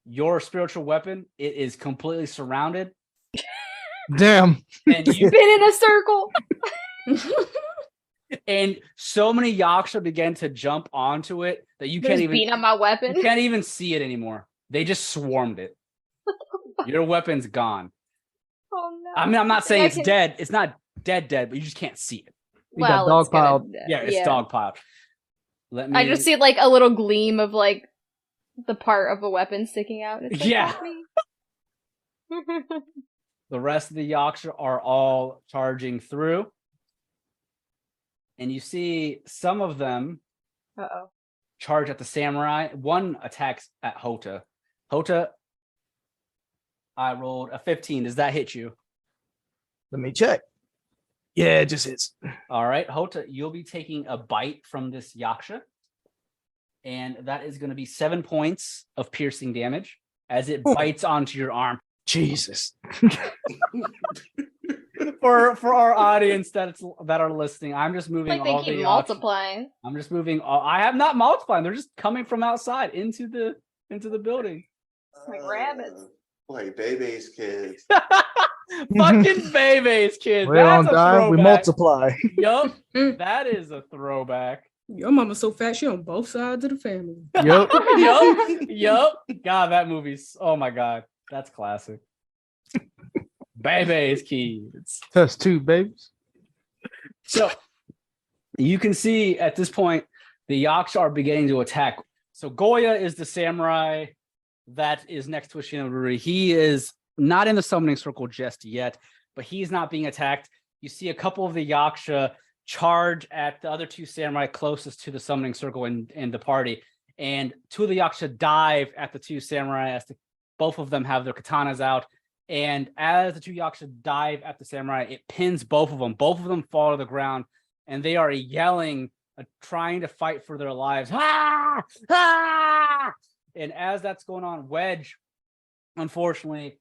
your spiritual weapon, it is completely surrounded. Damn. And you Spin in a circle. and so many Yaksha begin to jump onto it that you can't Beating up my weapon. you can't even see it anymore. They just swarmed it. Your weapon's gone. Oh no. I mean, I'm not saying I it's can- dead. It's not dead, but you just can't see it. You got Well, it's dogpiled. gonna- Yeah, it's dogpiled. Let me. I just see like a little gleam of like the part of a weapon sticking out. It's like, Yeah. "Help me." The rest of the Yaksha are all charging through. And you see some of them Uh-oh. charge at the samurai. One attacks at Houta. Houta, I rolled a 15. Does that hit you? Let me check. Yeah, it just hits. All right, Houta, you'll be taking a bite from this Yaksha. And that is going to be 7 points of piercing damage as it bites onto your arm. Jesus. For our audience that are listening, I'm just moving Like they all keep the multiplying. I'm just moving all. I have not multiplying. They're just coming from outside into the building. Like rabbits. Boy, baby's kids. Fucking babies, kids. We don't That's a die, we throwback. multiply. Yup, that is a throwback. Your mama's so fat, she on both sides of the family. Yep. Yup. God, that movie's. Oh my God, that's classic. Babies, kids. That's two babies. So you can see at this point the Yaksha are beginning to attack. So Goya is the samurai that is next to Ashinaruri. He is not in the summoning circle just yet, but he's not being attacked. You see a couple of the Yaksha charge at the other two samurai closest to the summoning circle in the party. And two of the Yaksha dive at the two samurai as both of them have their katanas out. And as the two Yaksha dive at the samurai, it pins both of them. Both of them fall to the ground, and they are yelling, trying to fight for their lives. Ah! Ah! And as that's going on, Wedge, unfortunately,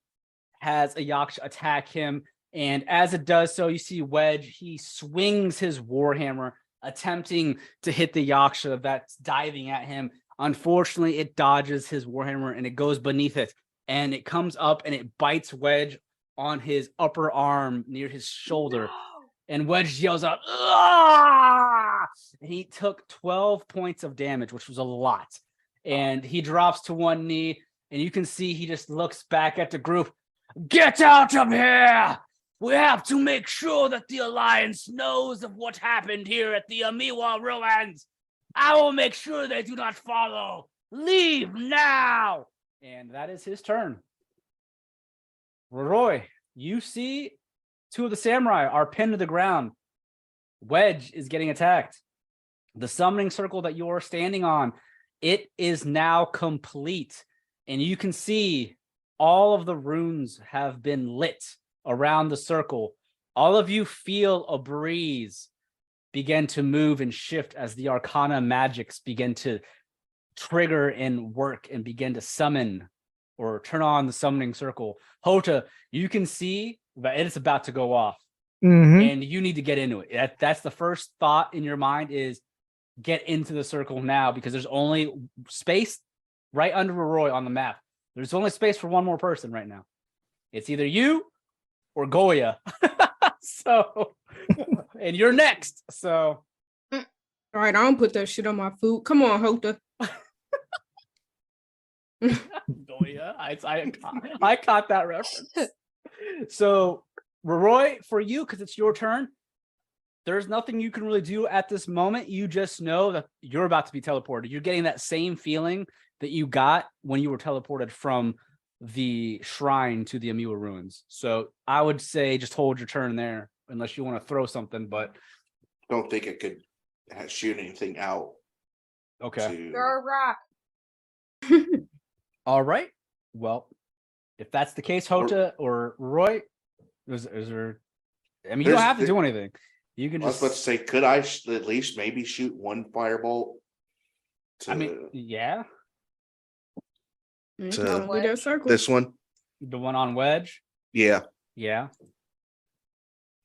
has a Yaksha attack him. And as it does so, you see Wedge, he swings his warhammer, attempting to hit the Yaksha that's diving at him. Unfortunately, it dodges his warhammer, and it goes beneath it. And it comes up and it bites Wedge on his upper arm near his shoulder. And Wedge yells out, "Ah!" And he took 12 points of damage, which was a lot. And he drops to one knee, and you can see he just looks back at the group. "Get out of here! We have to make sure that the Alliance knows of what happened here at the Amiwa Ruins. I will make sure they do not follow. Leave now!" And that is his turn. Roroi, you see two of the samurai are pinned to the ground. Wedge is getting attacked. The summoning circle that you're standing on It is now complete, and you can see all of the runes have been lit around the circle. All of you feel a breeze begin to move and shift as the arcana magics begin to trigger and work and begin to summon or turn on the summoning circle. Houta, you can see that it's about to go off, and you need to get into it. That's the first thought in your mind is get into the circle now, because there's only space right under Roroi on the map. There's only space for one more person right now. It's either you or Goya. So, and you're next. So, all right, I don't put that shit on my food. Come on, Houta. Goya, I caught that reference. So, Roroi, for you, because it's your turn, there's nothing you can really do at this moment. You just know that you're about to be teleported. You're getting that same feeling that you got when you were teleported from the shrine to the Amiwa Ruins. So I would say just hold your turn there, unless you want to throw something, but Don't think it could shoot anything out. okay. Throw a rock. All right. Well, if that's the case, Houta or Roy, is there? I mean, you don't have to do anything. You can I was just. about to say, could I at least maybe shoot one firebolt? I mean, yeah, Probably that circle. This one? the one on Wedge. Yeah. Yeah.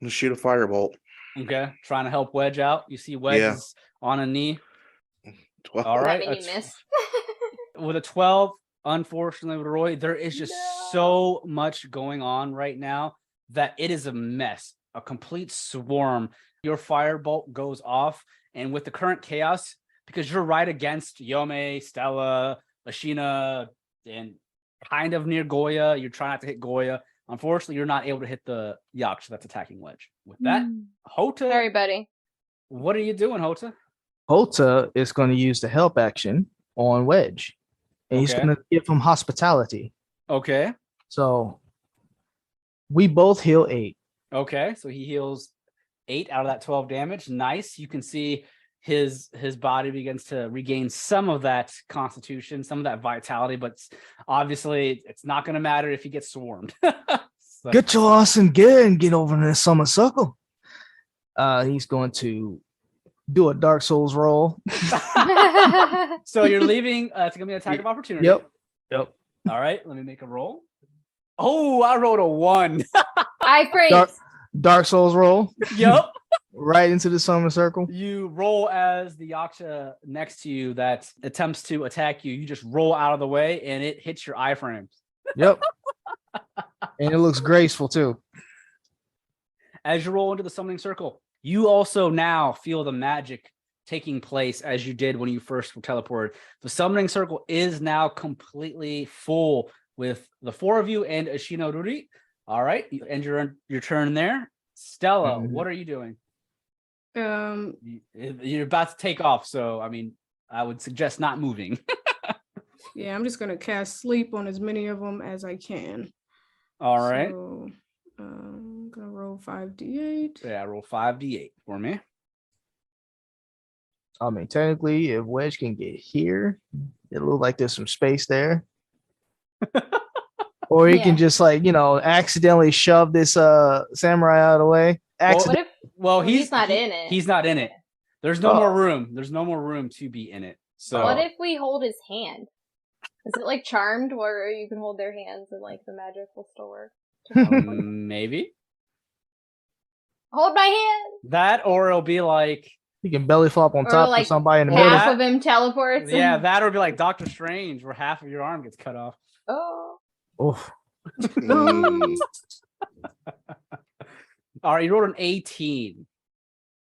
Let's shoot a firebolt. Okay. Trying to help Wedge out. You see Wedge Yeah. is on a knee. 12. All right. That mean you miss. With a 12, unfortunately, with Roy, there is just so much going on right now that it is a mess, a complete swarm. Your firebolt goes off, and with the current chaos, because you're right against Yome, Stella, Ashina, and kind of near Goya, you're trying not to hit Goya. Unfortunately, you're not able to hit the Yaksha that's attacking Wedge. With that, Houta, Sorry, buddy. what are you doing, Houta? Houta is going to use the help action on Wedge, and he's Okay. going to give him hospitality. Okay. So we both heal 8. Okay, so he heals 8 out of that 12 damage. Nice. You can see his body begins to regain some of that constitution, some of that vitality, but obviously it's not going to matter if he gets swarmed. So, Get your ass in gear and get over in the summer circle. He's going to do a Dark Souls roll. so you're leaving. It's going to be an attack of opportunity. Yep. All right, let me make a roll. Oh, I rolled a 1. I freeze. Dark Souls roll. Yep. Right into the summer circle. You roll as the Yaksha next to you that attempts to attack you. You just roll out of the way and it hits your iframes. Yep. And it looks graceful too. As you roll into the summoning circle, you also now feel the magic taking place as you did when you first were teleported. The summoning circle is now completely full with the 4 of you and Ashina Ruri. All right, you end your turn there. Stella, what are you doing? You're about to take off, so I mean, I would suggest not moving. Yeah, I'm just gonna cast sleep on as many of them as I can. All right. So, I'm gonna roll 5d8. Yeah, roll 5d8 for me. I mean, technically, if Wedge can get here, it looks like there's some space there. Or he can just accidentally shove this samurai out of the way. What if Well, he's not in it? He's not in it. There's no more room. There's no more room to be in it. So What if we hold his hand? Is it like Charmed, where you can hold their hands and like the magic will still work? maybe Hold my hand. that, or it'll be like He can belly flop on Or top like of somebody in the Or middle. Half of him teleports. yeah, that or be like Doctor Strange, where half of your arm gets cut off. Oh. Oof. Mm. All right, you rolled an 18.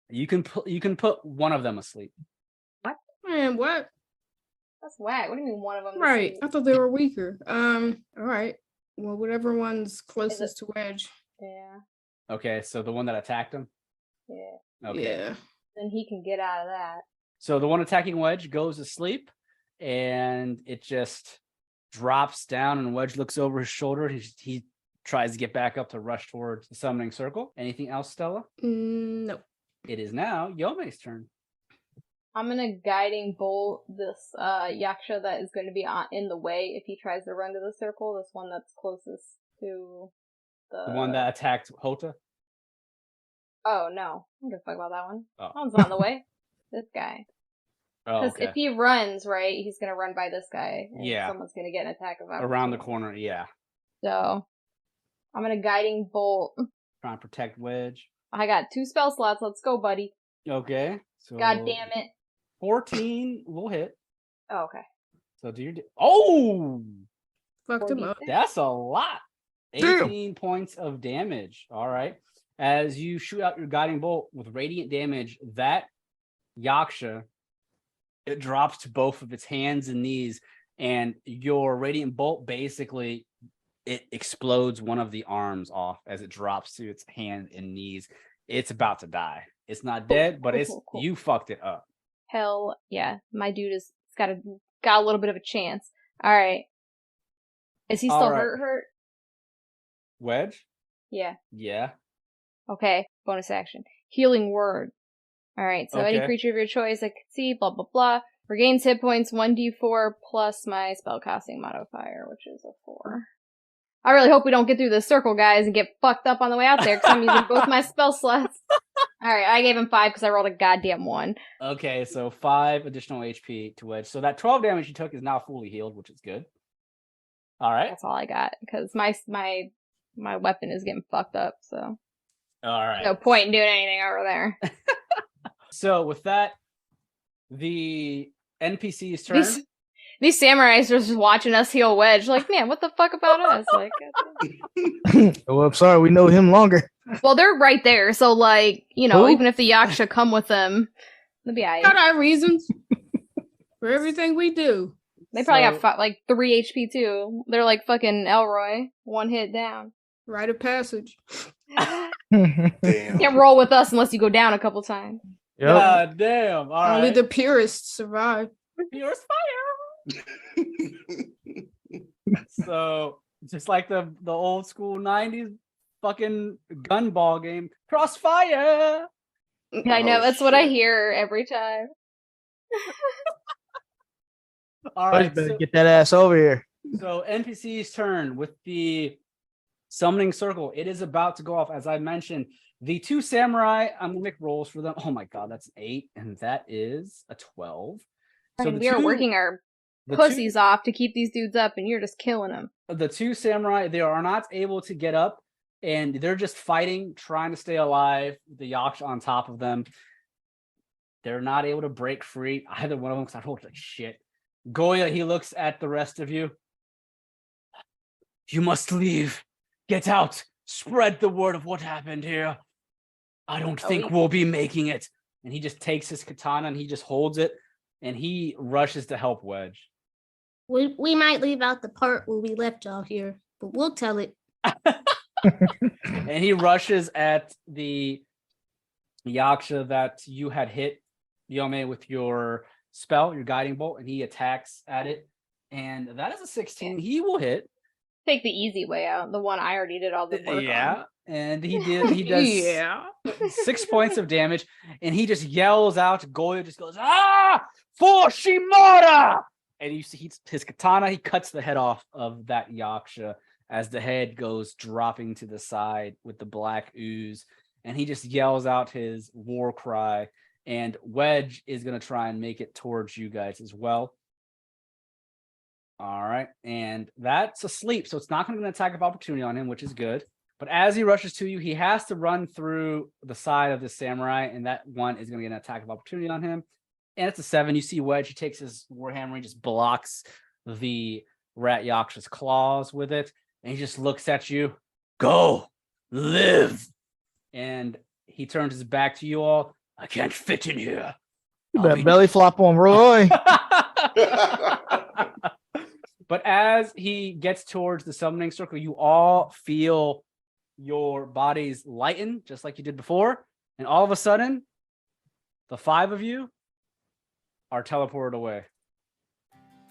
You can put one of them asleep. Man, what? That's whack. What do you mean one of them? is Right. asleep? I thought they were weaker. All right. Well, whatever one's closest to Wedge. Yeah. Okay, so the one that attacked him. Yeah. Okay. Yeah. Then he can get out of that. So the one attacking Wedge goes to sleep, and it just drops down, and Wedge looks over his shoulder. He tries to get back up to rush towards the summoning circle. Anything else, Stella? No. It is now Yome's turn. I'm gonna guiding bolt this yaksha that is going to be in the way if he tries to run to the circle. This one that's closest to The one that attacked Houta? Oh no, I don't give a fuck about that one. Oh. That one's not in the way. This guy. Oh, Because okay. if he runs, right, he's gonna run by this guy. And Yeah. someone's gonna get an attack of opportunity. Around the corner, yeah. So, I'm gonna guiding bolt. Trying to protect Wedge. I got 2 spell slots. Let's go, buddy. Okay. So God damn it. 14 will hit. Oh, okay. So do your... Oh! Fucked him up. That's a lot. 18 points of damage. All right. As you shoot out your guiding bolt with radiant damage, that yaksha, it drops to both of its hands and knees, and your radiant bolt basically it explodes one of the arms off as it drops to its hand and knees. It's about to die. It's not dead, but Cool. you fucked it up. Hell yeah. My dude is got a little bit of a chance. Alright. Is he still hurt? Wedge? Yeah. Yeah. Okay. Bonus action. Healing word. Alright, so any creature of your choice that can see, blah blah blah, regains hit points 1d4 plus my spellcasting modifier, which is a 4. I really hope we don't get through this circle, guys, and get fucked up on the way out there, because I'm using both my spell slots. Alright, I gave him 5 because I rolled a goddamn 1. Okay, so 5 additional HP to Wedge. So that 12 damage you took is now fully healed, which is good. Alright. That's all I got, because my weapon is getting fucked up, so. Alright. No point in doing anything over there. So with that, the NPC's turn. These samurais are just watching us heal Wedge. Like, man, what the fuck about us? Like, Oh, I'm sorry, we know him longer. well, they're right there, so like, you know, Who? even if the yaksha come with them, they'll be alright. Got our reasons for everything we do. They probably got like 3 HP too. They're like fucking Elroy, 1 hit down. Rite of passage. Damn. Can't roll with us unless you go down a couple times. Yep. God damn. All Only right. the purists survive. Purest Fire. So just like the old school 90s fucking gun ball game, Crossfire. I know, Oh, that's what I shit. hear every time. All Buddy, right. better get that ass over here. So NPC's turn with the summoning circle. It is about to go off. As I mentioned, the 2 samurai, I'm gonna make rolls for them. Oh my god, that's an 8, and that is a 12. So And we are working our pussies off to keep these dudes up, and you're just killing them. The 2 samurai, they are not able to get up, and they're just fighting, trying to stay alive. The yaksha on top of them. They're not able to break free. Either one of them, because I rolled like shit. Goya, he looks at the rest of you. You must leave. Get out. Spread the word of what happened here. I don't think we'll be making it. And he just takes his katana and he just holds it and he rushes to help Wedge. We might leave out the part where we left y'all here, but we'll tell it. And he rushes at the yaksha that you had hit, Yome, with your spell, your guiding bolt, and he attacks at it. And that is a 16. He will hit. Take the easy way out, the one I already did all the work on. And he does 6 points of damage, and he just yells out. Goya just goes, "Ah, for Shimara!" And you see his katana, he cuts the head off of that yaksha as the head goes dropping to the side with the black ooze, and he just yells out his war cry. And Wedge is going to try and make it towards you guys as well. All right. And that's asleep. So it's not going to get an attack of opportunity on him, which is good. But as he rushes to you, he has to run through the side of the samurai. And that one is going to get an attack of opportunity on him. And it's a 7. You see Wedge. He takes his warhammer. He just blocks the rat yaksha's claws with it. And he just looks at you. Go. Live. And he turns his back to you all. I can't fit in here. You better belly flop on Roy. But as he gets towards the summoning circle, you all feel your bodies lighten, just like you did before. And all of a sudden, the 5 of you are teleported away.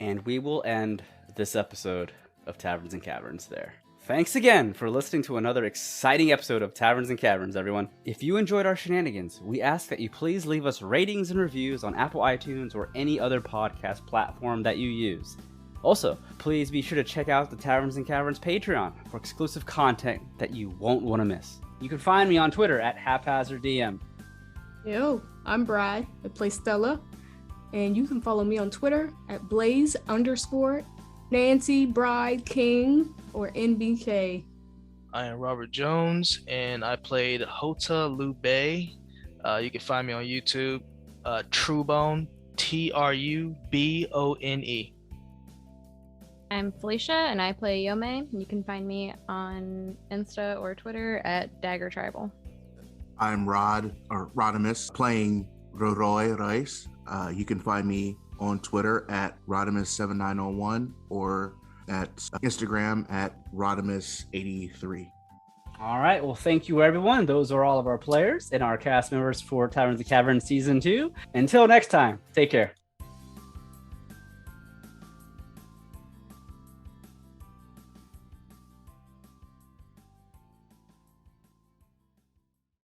And we will end this episode of Taverns and Caverns there. Thanks again for listening to another exciting episode of Taverns and Caverns, everyone. If you enjoyed our shenanigans, we ask that you please leave us ratings and reviews on Apple iTunes or any other podcast platform that you use. Also, please be sure to check out the Taverns and Caverns Patreon for exclusive content that you won't want to miss. You can find me on Twitter at HaphazardDM. Yo, I'm Brad. I play Stella. And you can follow me on Twitter at Blaze_Nancy Bride King or NBK. I am Robert Jones, and I played Houta Liu-bei. You can find me on YouTube, Truebone, Trubone. I'm Felicia, and I play Yome. You can find me on Insta or Twitter at daggertribal. I'm Rodimus, playing Roroi Royce. You can find me on Twitter at Rodimus7901 or at Instagram at Rodimus83. All right. Well, thank you, everyone. Those are all of our players and our cast members for Taverns and Caverns Season 2. Until next time, take care.